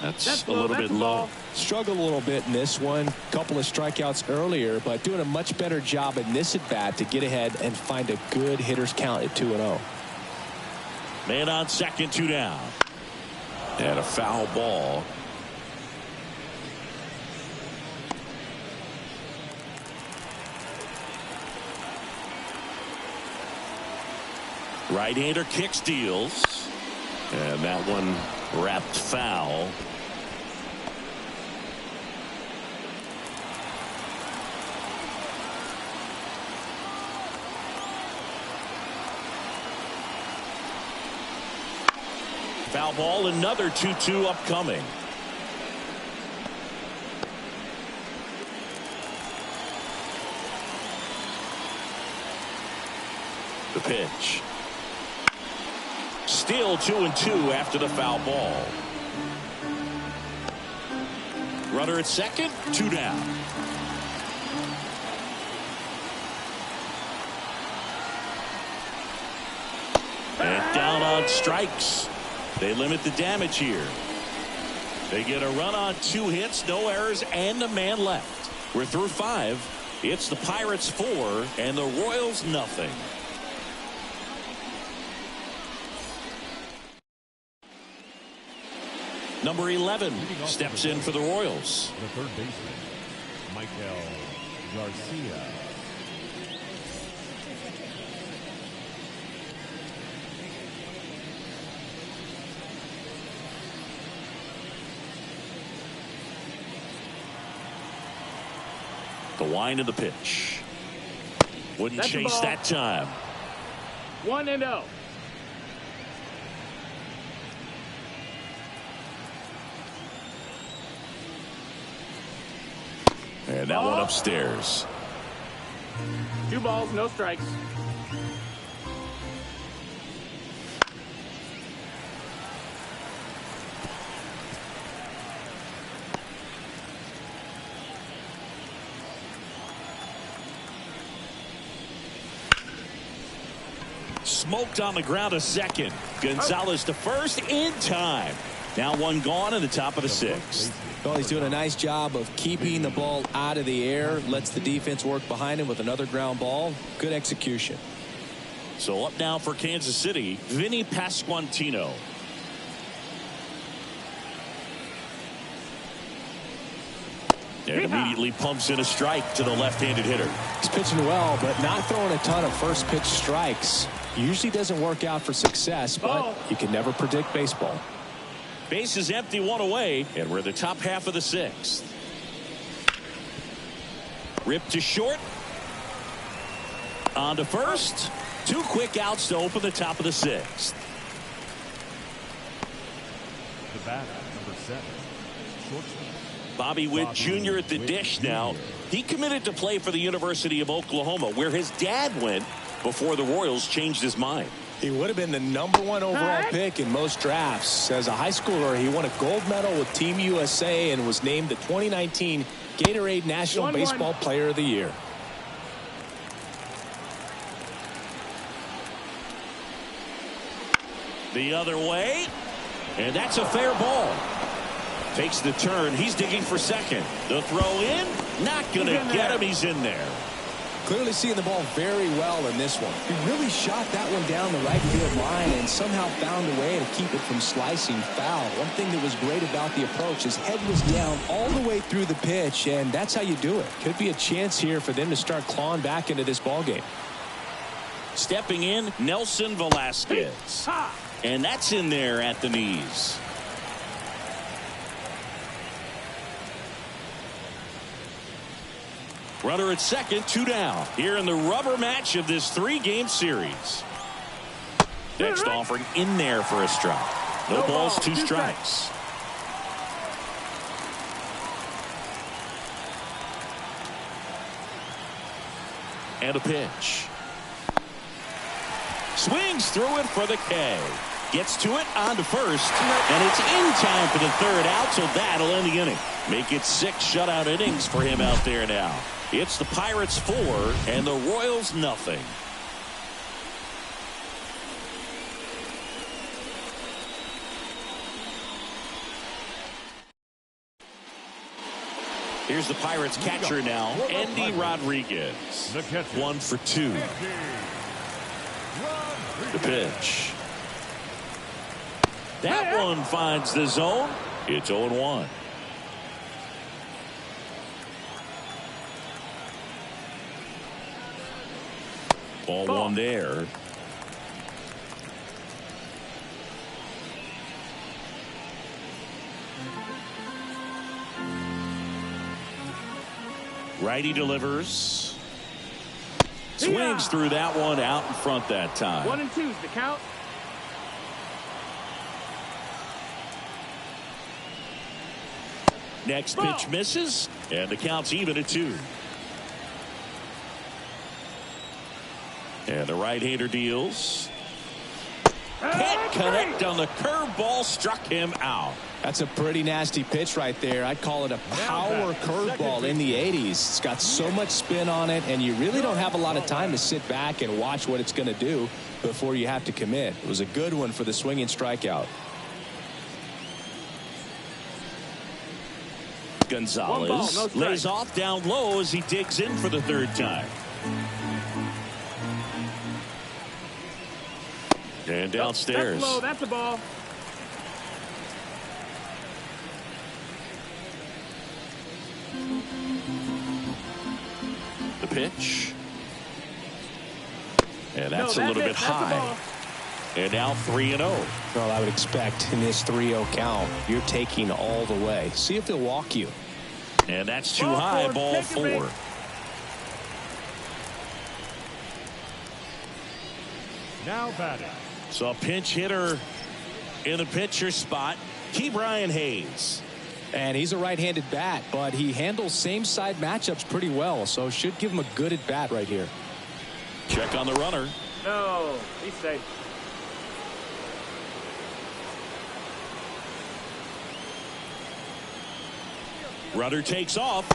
That's a little bit low. Struggled a little bit in this one. Couple of strikeouts earlier, but doing a much better job in this at bat to get ahead and find a good hitter's count at 2-0. Man on second, 2 down. And a foul ball. Right-hander kicks, deals. And that one wrapped foul. Foul ball, another 2-2 upcoming. The pitch. Still 2-2 after the foul ball. Runner at second, 2 down. And down on strikes. They limit the damage here. They get a run on 2 hits, no errors, and a man left. We're through 5. It's the Pirates 4 and the Royals nothing. Number 11 steps in for the Royals. The third baseman, Michael Garcia. The wind of the pitch. Wouldn't That's chase that time. 1-0. And that one upstairs. 2 balls, no strikes. Smoked on the ground, a second. Gonzalez to first in time. Now one gone in the top of the 6th. Well, he's doing a nice job of keeping the ball out of the air. Lets the defense work behind him with another ground ball. Good execution. So up now for Kansas City, Vinny Pasquantino. And immediately pumps in a strike to the left-handed hitter. He's pitching well, but not throwing a ton of first pitch strikes. Usually doesn't work out for success, but you can never predict baseball. Base is empty, 1 away, and we're in the top half of the 6th. Ripped to short. On to first. 2 quick outs to open the top of the 6th. The batter, number 7, shortstop. Bobby Witt Jr. at the dish now. He committed to play for the University of Oklahoma, where his dad went before the Royals changed his mind. He would have been the #1 overall pick in most drafts. As a high schooler, he won a gold medal with Team USA and was named the 2019 Gatorade National Baseball Player of the Year. The other way, and that's a fair ball. Takes the turn. He's digging for second. The throw in, not going to get him. He's in there. Clearly seeing the ball very well in this one. He really shot that one down the right field line and somehow found a way to keep it from slicing foul. One thing that was great about the approach, his head was down all the way through the pitch, and that's how you do it. Could be a chance here for them to start clawing back into this ball game. Stepping in, Nelson Velasquez. And that's in there at the knees. Runner at second, 2 down. Here in the rubber match of this 3-game series. Next offering in there for a strike. No balls, 2 strikes. And a pitch. Swings through it for the K. Gets to it on to first. And it's in time for the 3rd out, so that'll end the inning. Make it 6 shutout innings for him out there now. It's the Pirates 4 and the Royals nothing. Here's the Pirates catcher now, Andy Rodriguez. 1 for 2. The pitch. That one finds the zone. It's 0-1. Ball 1 there. Righty delivers. Swings through that one out in front that time. 1 and 2's the count. Next pitch misses, and the count's even at 2. And the right-hander deals. Can't connect on the curveball, struck him out. That's a pretty nasty pitch right there. I'd call it a power curveball in the 80s. It's got so much spin on it, and you really don't have a lot of time to sit back and watch what it's going to do before you have to commit. It was a good one for the swinging strikeout. Gonzalez lays off down low as he digs in for the 3rd time. And downstairs. That's low. That's a ball. The pitch. And that's a little bit high. And now 3-0. Well, I would expect in this 3-0 count, you're taking all the way. See if he'll walk you. And that's too high. Ball 4. Now batting. So a pinch hitter in the pitcher spot, Ke'Bryan Hayes. And he's a right-handed bat, but he handles same-side matchups pretty well, so should give him a good at-bat right here. Check on the runner. No, he's safe. Runner takes off.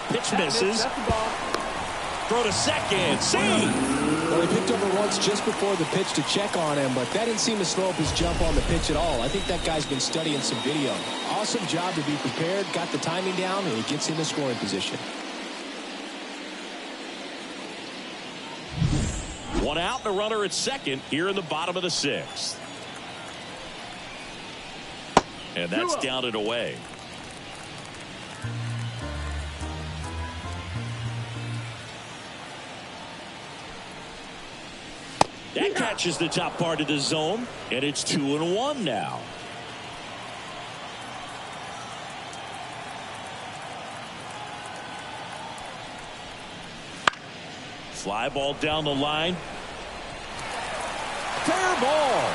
Pitch misses. That's the ball. Throw to second. See. Well, he picked over once just before the pitch to check on him, but that didn't seem to slow up his jump on the pitch at all. I think that guy's been studying some video. Awesome job to be prepared, got the timing down, and he gets in the scoring position. 1 out and a runner at second here in the bottom of the 6th. And that's down and away. That catches the top part of the zone, and it's 2-1 now. Fly ball down the line. Fair ball.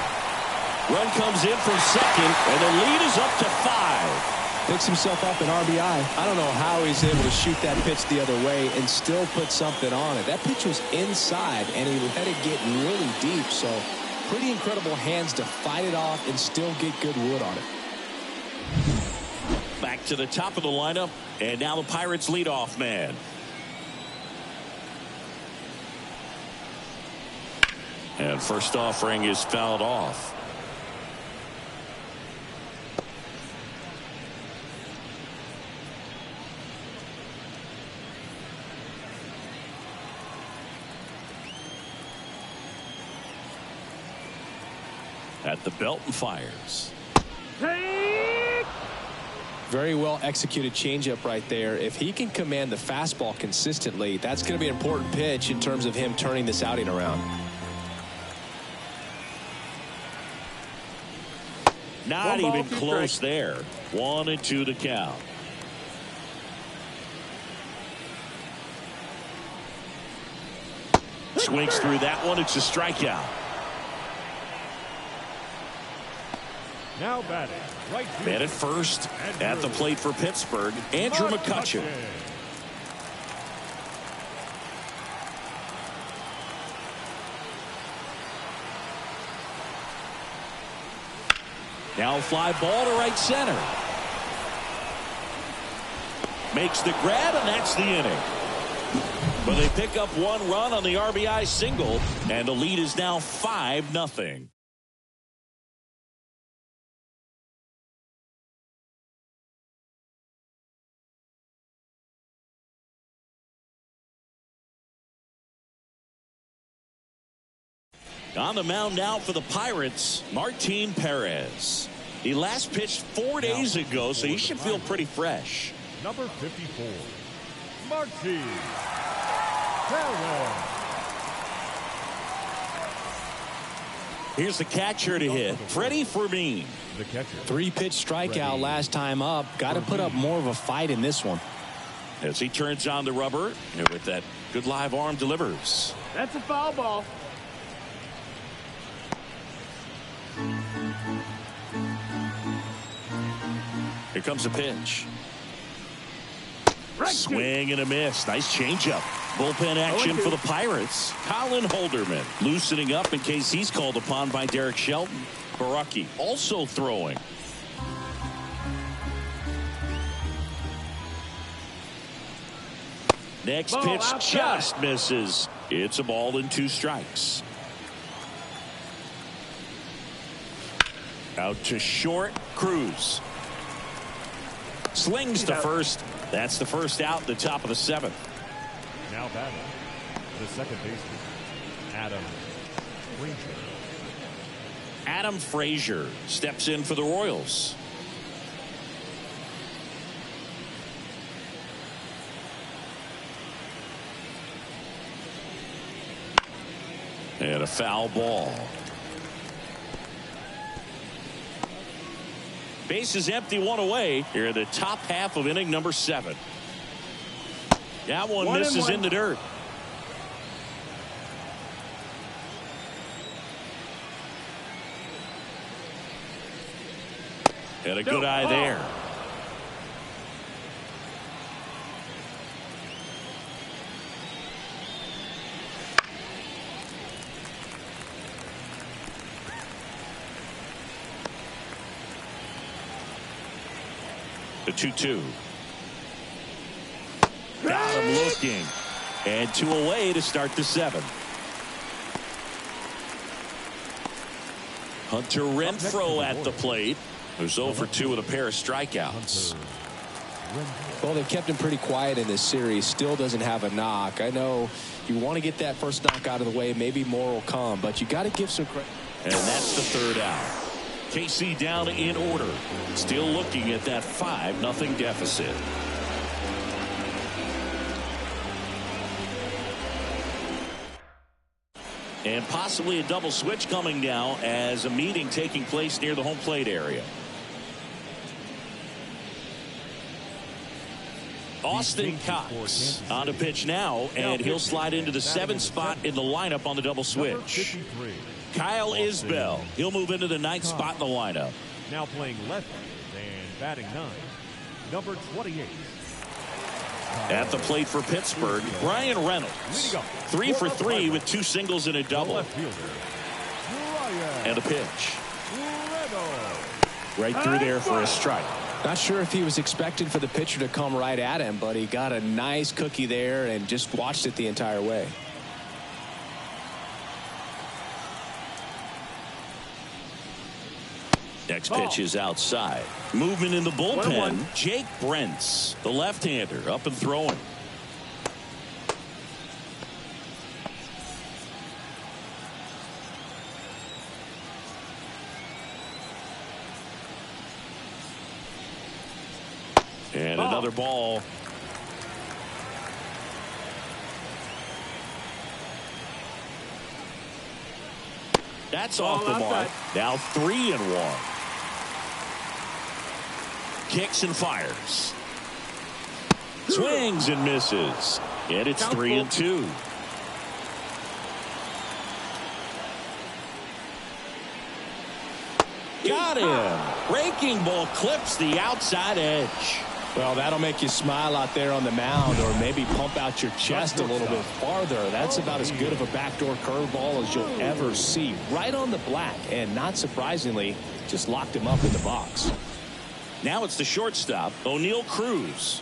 Run comes in from second, and the lead is up to 5. Picks himself up an RBI. I don't know how he's able to shoot that pitch the other way and still put something on it. That pitch was inside, and he let it get really deep. So pretty incredible hands to fight it off and still get good wood on it. Back to the top of the lineup, and now the Pirates leadoff man. And first offering is fouled off. At the belt and fires. Very well executed changeup right there. If he can command the fastball consistently, that's going to be an important pitch in terms of him turning this outing around. Not even close there. 1-2 to count. Swings through that one. It's a strikeout. Now batting, right field. Man at first, at the plate for Pittsburgh, Andrew McCutchen. Now a fly ball to right center. Makes the grab, and that's the inning. But they pick up 1 run on the RBI single, and the lead is now 5-0. On the mound now for the Pirates, Martin Perez. He last pitched 4 days ago, so he should feel pretty fresh. Number 54, Martin Perez. Here's the catcher to hit, Freddie Fermin. The catcher. 3-pitch strikeout last time up. Got to put up more of a fight in this one. As he turns on the rubber, and with that good live arm delivers. That's a foul ball. Here comes a pitch. Swing and a miss. Nice changeup. Bullpen action for the Pirates. Colin Holderman loosening up in case he's called upon by Derek Shelton. Baraki also throwing. Next pitch just misses. It's a ball and 2 strikes. Out to short. Cruz slings to first. That's the first out, the top of the 7th. Now batting, the second baseman, Adam Frazier. Adam Frazier steps in for the Royals. And a foul ball. Base is empty, 1 away. Here in the top half of inning number 7. That one misses in the dirt. And a good eye there. The 2-2. Got him looking. And 2 away to start the 7th. Hunter Renfroe at the plate. Who's 0 for 2 with a pair of strikeouts. Well, they've kept him pretty quiet in this series. Still doesn't have a knock. I know you want to get that first knock out of the way. Maybe more will come, but you got to give some credit. And that's the 3rd out. KC down in order. Still looking at that 5-0 deficit. And possibly a double switch coming now as a meeting taking place near the home plate area. Austin Cox on the pitch now, and he'll slide into the 7th spot in the lineup on the double switch. Kyle Isbell, he'll move into the 9th spot in the lineup. Now playing left and batting 9, number 28. At the plate for Pittsburgh, Brian Reynolds. 3 for 3 with 2 singles and a double. And a pitch. Right through there for a strike. Not sure if he was expecting for the pitcher to come right at him, but he got a nice cookie there and just watched it the entire way. Next pitch is outside. Movement in the bullpen. Jake Brentz, the left-hander, up and throwing. And another ball. That's off the mark. Now 3-1. Kicks and fires. Swings and misses. And it's 3-2. Got him. Breaking ball clips the outside edge. Well, that'll make you smile out there on the mound, or maybe pump out your chest a little bit farther. That's about as good of a backdoor curveball as you'll ever see. Right on the black, and not surprisingly, just locked him up in the box. Now it's the shortstop, O'Neal Cruz.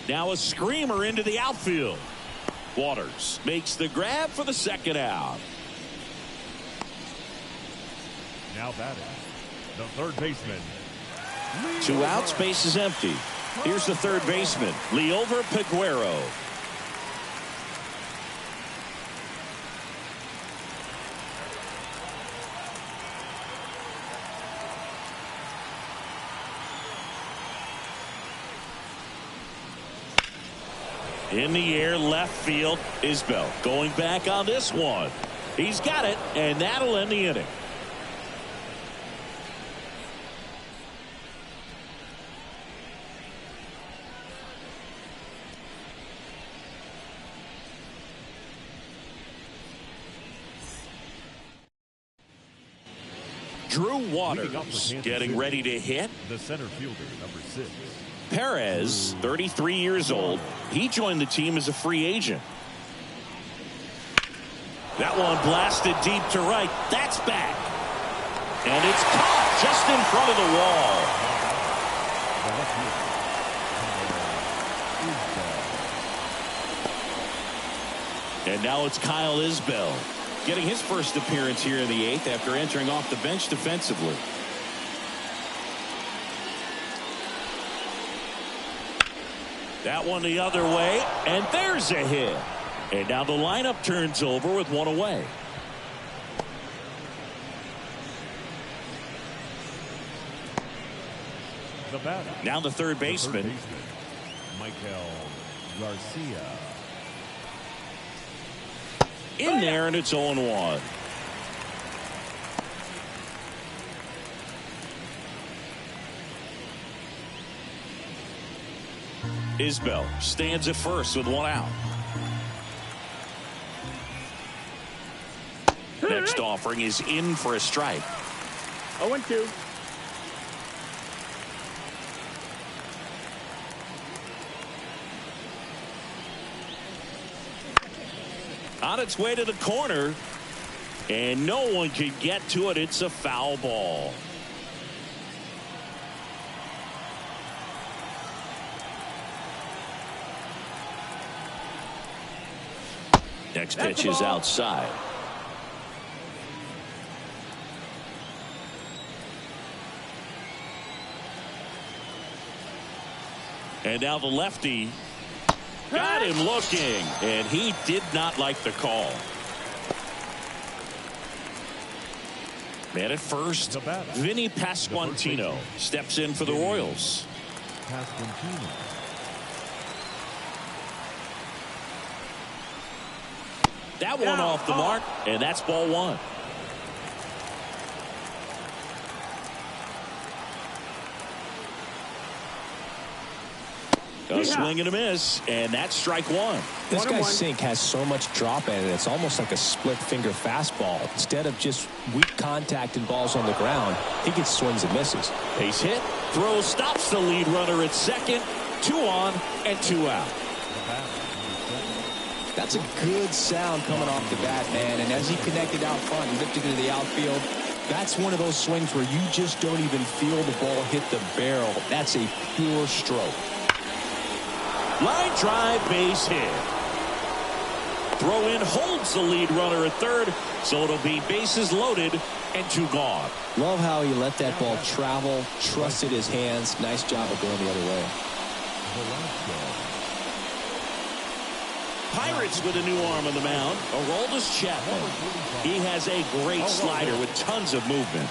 Now a screamer into the outfield. Waters makes the grab for the second out. Now batting, the third baseman. 2 outs, base is empty. Here's the third baseman, Liover Peguero. In the air, left field, Isbell going back on this one. He's got it, and that'll end the inning. Drew Waters getting ready to hit. The center fielder, number 6. Perez, 33 years old. He joined the team as a free agent. That one blasted deep to right. That's back. And it's caught just in front of the wall. And now it's Kyle Isbell getting his first appearance here in the 8th after entering off the bench defensively. That one the other way, and there's a hit. And now the lineup turns over with one away. Now the third baseman, Michael Garcia. In there, and it's 0-1. Isbell stands at first with 1 out. Next offering is in for a strike. 0-2. On its way to the corner, and no one can get to it. It's a foul ball. Next pitch is outside. And now the lefty got him looking, and he did not like the call. Man at first, Vinny Pasquantino steps in for the Royals. That one off the mark, and that's ball 1. A swing and a miss, and that's strike 1. This guy's sink has so much drop in it. It's almost like a split finger fastball. Instead of just weak contact and balls on the ground, he gets swings and misses. Base hit, throw stops the lead runner at second. 2 on and 2 out. That's a good sound coming off the bat, man. And as he connected out front and lifted into the outfield, that's one of those swings where you just don't even feel the ball hit the barrel. That's a pure stroke. Line drive, base hit. Throw in holds the lead runner at third, so it'll be bases loaded and 2 gone. Love how he let that ball travel, trusted his hands. Nice job of going the other way. Pirates with a new arm on the mound, Aroldis Chapman. He has a great slider with tons of movement.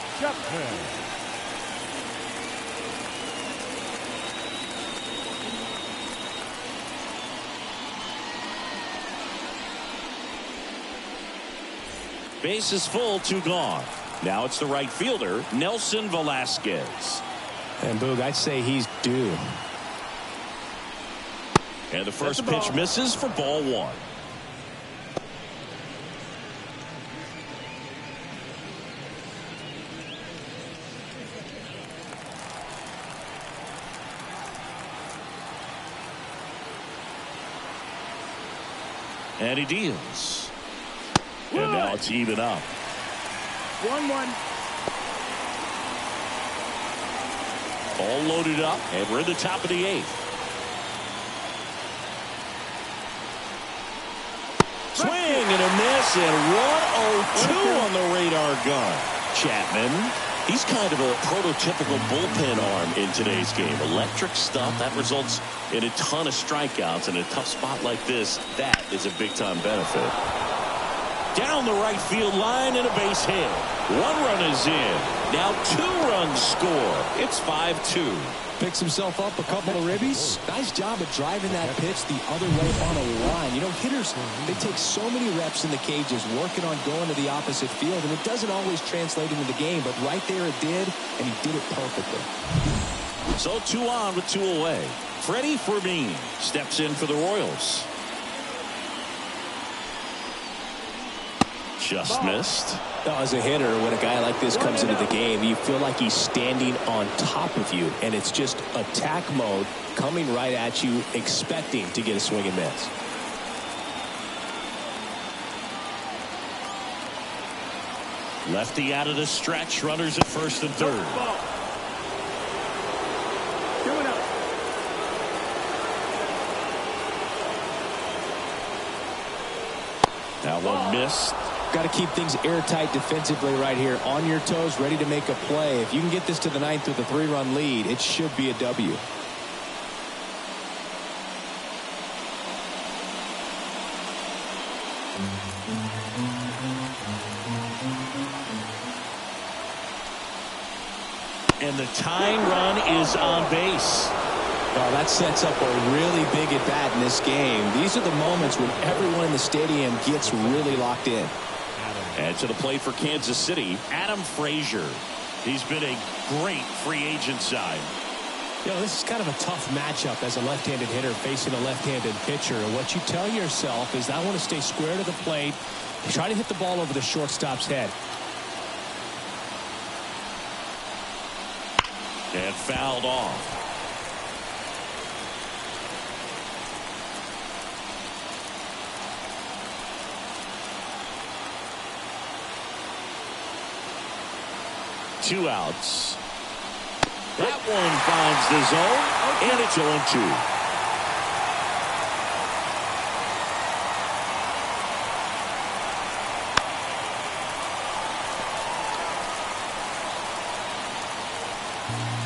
Base is full, 2 gone. Now it's the right fielder, Nelson Velasquez. And Boog, I'd say he's due. And the first pitch misses for ball 1. And he deals. And now it's even up. 1-1. All loaded up, and we're in the top of the 8th. Swing and a miss, and 1-0-2 on the radar gun. Chapman, he's kind of a prototypical bullpen arm in today's game. Electric stuff that results in a ton of strikeouts. In a tough spot like this, that is a big-time benefit. Down the right field line and a base hit. 1 run is in. Now 2 runs score. It's 5-2. Picks himself up a couple of ribbies. Nice job of driving that pitch the other way on a line. You know, hitters, they take so many reps in the cages working on going to the opposite field, and it doesn't always translate into the game, but right there it did, and he did it perfectly. So 2 on with 2 away. Freddie Fermin steps in for the Royals. Just missed. As a hitter, when a guy like this comes into the game, you feel like he's standing on top of you, and it's just attack mode coming right at you, expecting to get a swing and miss. Lefty out of the stretch. Runners at first and third. 2-0. That one missed. Got to keep things airtight defensively right here. On your toes, ready to make a play. If you can get this to the 9th with a 3-run lead, it should be a W. And the tying run is on base. Well, that sets up a really big at bat in this game. These are the moments when everyone in the stadium gets really locked in. And to the plate for Kansas City, Adam Frazier. He's been a great free agent sign. You know, this is kind of a tough matchup as a left-handed hitter facing a left-handed pitcher. What you tell yourself is, I want to stay square to the plate, try to hit the ball over the shortstop's head. And fouled off. Two outs. That one finds the zone, and it's 0-2.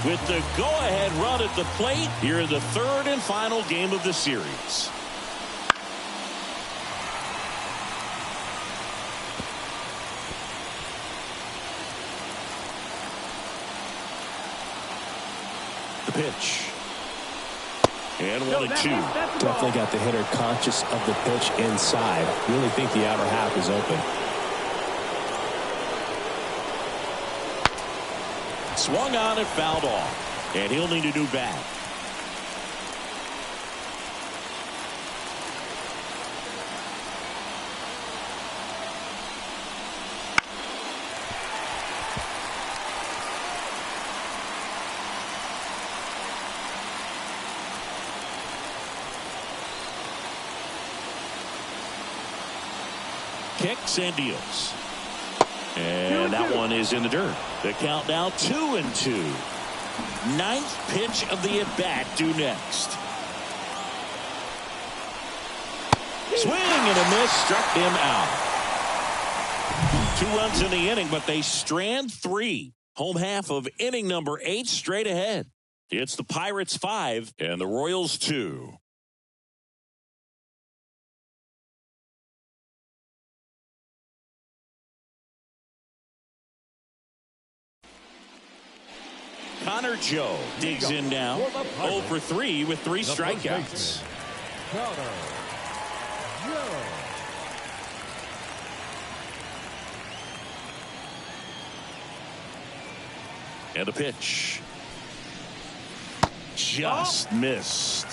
With the go-ahead run at the plate, here in the 3rd and final game of the series. The pitch. And 1-2. Definitely got the hitter conscious of the pitch inside. Really think the outer half is open. Swung on and fouled off. And he'll need a new bat. Kicks and deals. And that one is in the dirt. The count now 2-2. 9th pitch of the at-bat due next. Swing and a miss, struck him out. 2 runs in the inning, but they strand 3. Home half of inning number 8 straight ahead. It's the Pirates 5 and the Royals 2. Connor Joe digs in now. 0 for 3 with 3 strikeouts. Connor Joe. And a pitch. Just missed.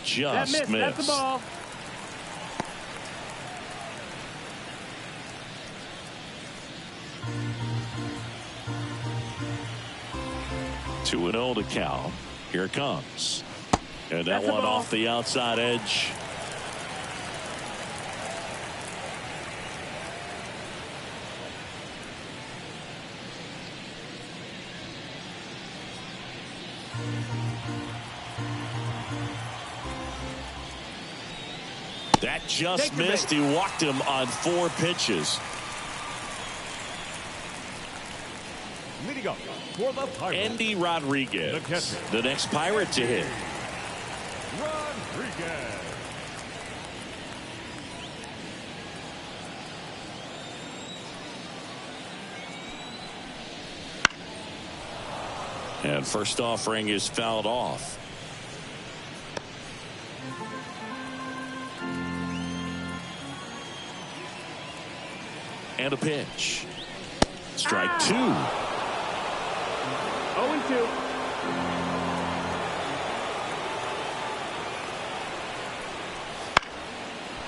Just missed. That's the ball. Two and 0 to count. Here it comes. And that one off the outside edge. That just missed. He walked him on 4 pitches. Leading up for the Pirates, Andy Rodriguez, the next Pirate to hit. Rodriguez. And first offering is fouled off. And a pitch. Strike 2. 0-2.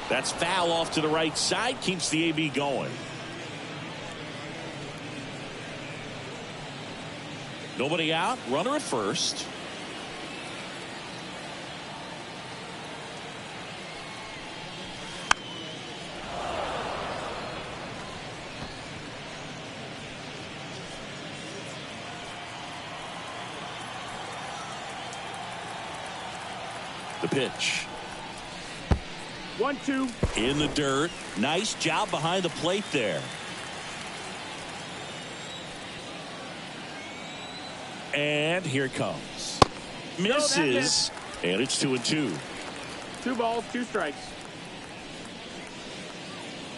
That's foul off to the right side. Keeps the AB going. Nobody out. Runner at first. The pitch. 1-2. In the dirt. Nice job behind the plate there. And here it comes. Misses. And it's 2-2. 2 balls, 2 strikes.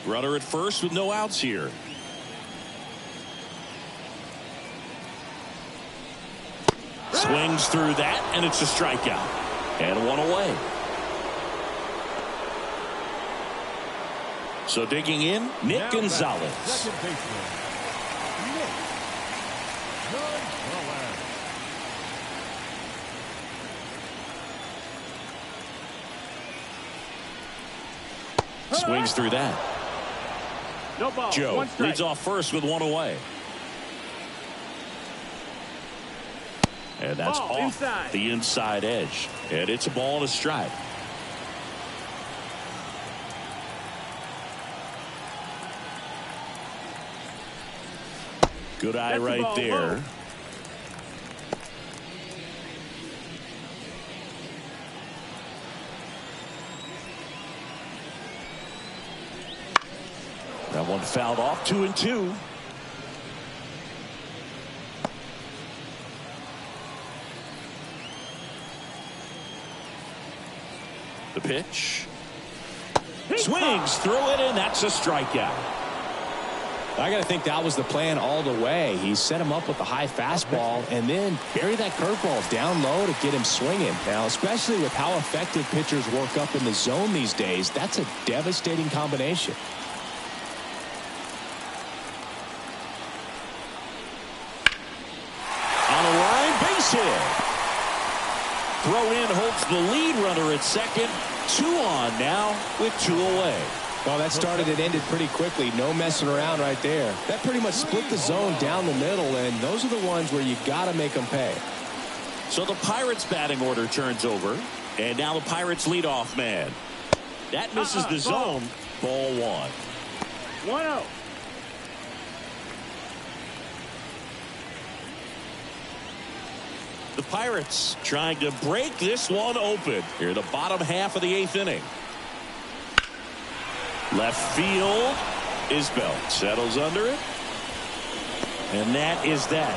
Runner at first with no outs here. Swings through that, and it's a strikeout. And 1 away. So digging in, Nick Gonzalez. Second baseman, Nick Gonzalez. Swings through that. No ball. Joe 1 strike. leads off first with 1 away. And that's ball off inside. the inside edge. And it's a ball and a strike. Good eye That's right there. Whoa. That one fouled off. 2-2. The pitch. Swings through it, and that's a strikeout. I got to think that was the plan all the way. He set him up with a high fastball and then bury that curveball down low to get him swinging. Now, especially with how effective pitchers work up in the zone these days, that's a devastating combination. On a line, base hit. Throw in holds the lead runner at second. 2 on now with 2 away. Well, that started and ended pretty quickly. No messing around right there. That pretty much split the zone down the middle, and those are the ones where you got to make them pay. So the Pirates batting order turns over, and now the Pirates leadoff man. That misses the zone. Ball 1. 1-0. The Pirates trying to break this one open here in the bottom half of the 8th inning. Left field. Isbell settles under it. And that is that.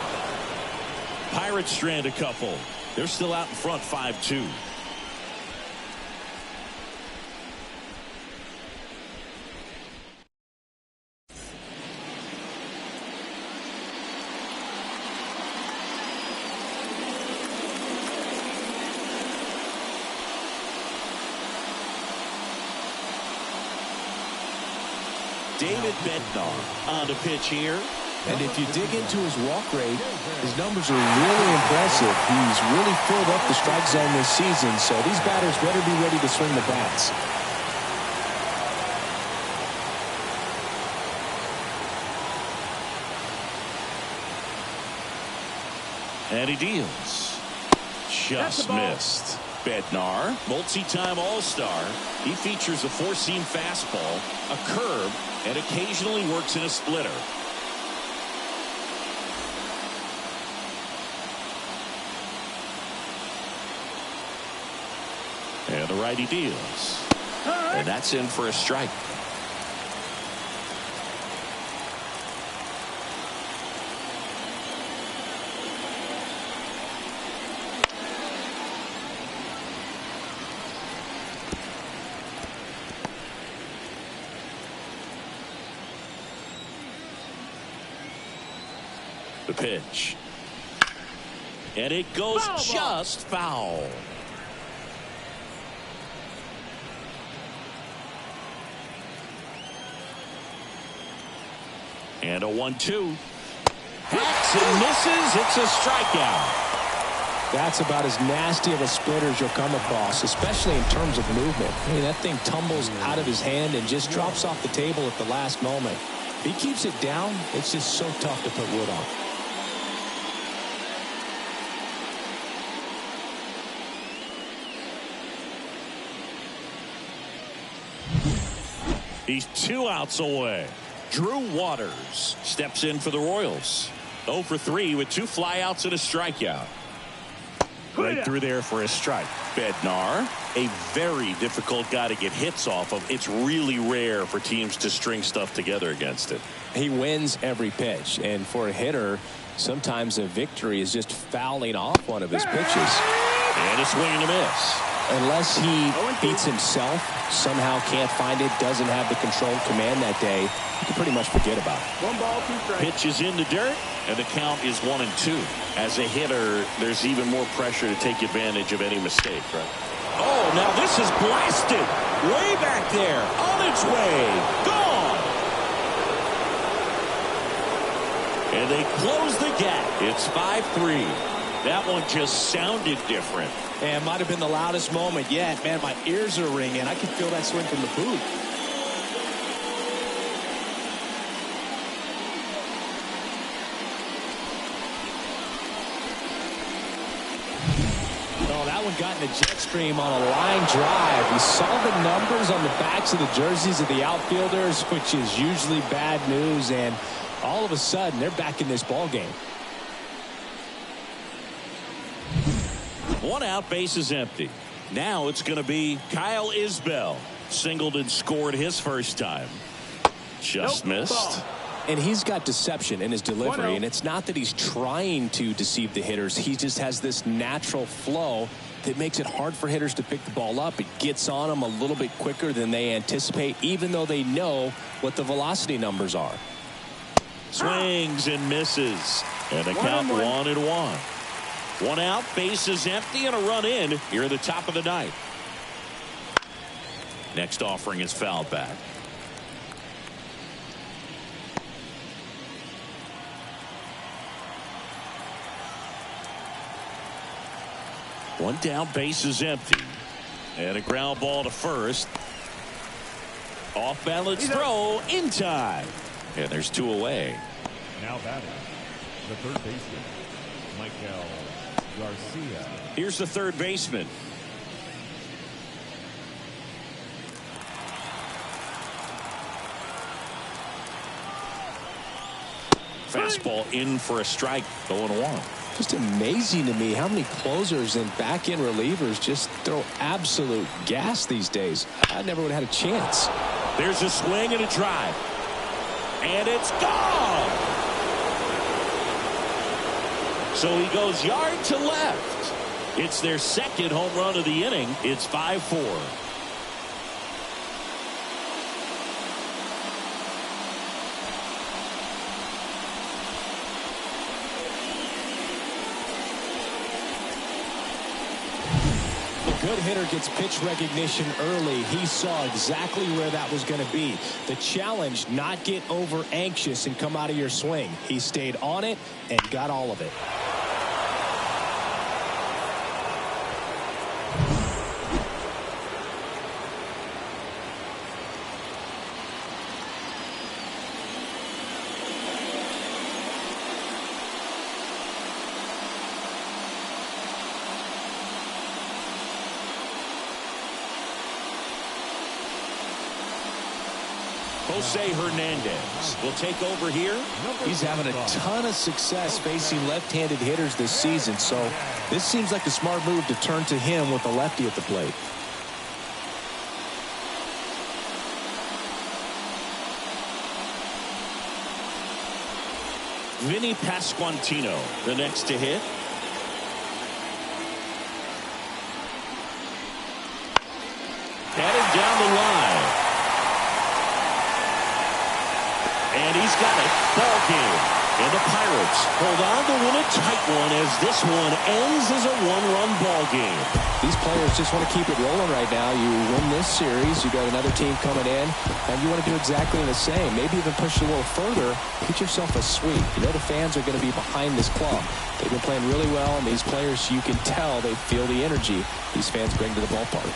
Pirates strand a couple. They're still out in front 5-2. David Bednar on the pitch here. And if you dig into his walk rate, his numbers are really impressive. He's really filled up the strike zone this season, so these batters better be ready to swing the bats. And he deals. Just missed. Bednar, multi-time All-Star. He features a four-seam fastball, a curve, and occasionally works in a splitter. And the righty deals. And that's in for a strike. The pitch. And it goes just foul. And a 1-2. Hacks and misses. It's a strikeout. That's about as nasty of a splitter as you'll come across, especially in terms of movement. I mean, that thing tumbles out of his hand and just drops off the table at the last moment. If he keeps it down, it's just so tough to put wood on. He's 2 outs away. Drew Waters steps in for the Royals. 0 for 3 with 2 flyouts and a strikeout. Right through there for a strike. Bednar, a very difficult guy to get hits off of. It's really rare for teams to string stuff together against it. He wins every pitch, and for a hitter, sometimes a victory is just fouling off one of his pitches. And a swing and a miss. Unless he beats himself, somehow can't find it, doesn't have the controlled command that day, you can pretty much forget about it. 1 ball, 2 strikes. Pitch is in the dirt, and the count is 1-2. As a hitter, there's even more pressure to take advantage of any mistake, right? Oh, now this is blasted. Way back there. On its way. Gone. And they close the gap. It's 5-3. That one just sounded different. And it might have been the loudest moment yet. Man, my ears are ringing. I can feel that swing from the booth. Oh, that one got in a jet stream on a line drive. We saw the numbers on the backs of the jerseys of the outfielders, which is usually bad news. And all of a sudden, they're back in this ball game. 1 out, base is empty. Now it's going to be Kyle Isbell. Singled and scored his first time. Just missed. And he's got deception in his delivery, and it's not that he's trying to deceive the hitters. He just has this natural flow that makes it hard for hitters to pick the ball up. It gets on them a little bit quicker than they anticipate, even though they know what the velocity numbers are. Swings and misses. And the count 1-1. 1 out, base is empty, and a run in here at the top of the ninth. Next offering is fouled back. One down, base is empty. And a ground ball to first. Off balance throw in time. And there's 2 away. Now batting, the third baseman, Michael Garcia. Here's the third baseman. Fastball in for a strike. 0-1. Just amazing to me how many closers and back-end relievers just throw absolute gas these days. I never would have had a chance. There's a swing and a drive. And it's gone. So he goes yard to left. It's their second home run of the inning. It's 5-4. good hitter gets pitch recognition early, he saw exactly where that was going to be. The challenge, not get over anxious and come out of your swing. He stayed on it and got all of it. Jose Hernandez will take over here. He's having a ton of success facing left-handed hitters this season, so this seems like a smart move to turn to him with a lefty at the plate. Vinny Pasquantino, the next to hit. Headed down the line. And he's got it. Ball game. And the Pirates hold on to win a tight one as this one ends as a one-run ball game. These players just want to keep it rolling right now. You win this series, you got another team coming in, and you want to do exactly the same. Maybe even push it a little further. Get yourself a sweep. You know the fans are going to be behind this club. They've been playing really well, and these players, you can tell they feel the energy these fans bring to the ballpark.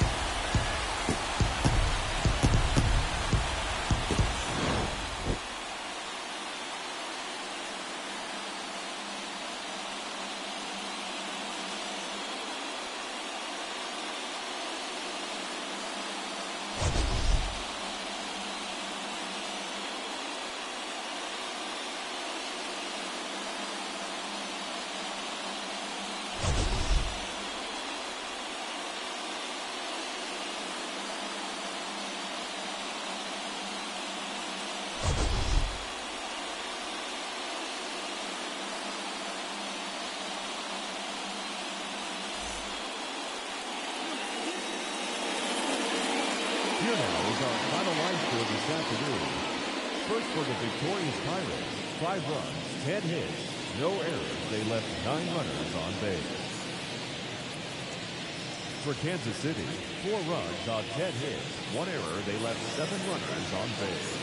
Here now is our final line score this afternoon. First for the victorious Pirates, 5 runs, 10 hits, no errors. They left 9 runners on base. For Kansas City, 4 runs on 10 hits, 1 error. They left 7 runners on base.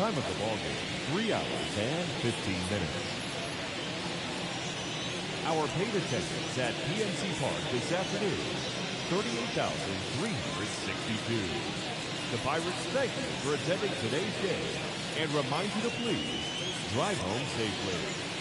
Time of the ball game, 3 hours and 15 minutes. Our paid attendance at PNC Park this afternoon, 38,362. The Pirates thank you for attending today's game and remind you to please drive home safely.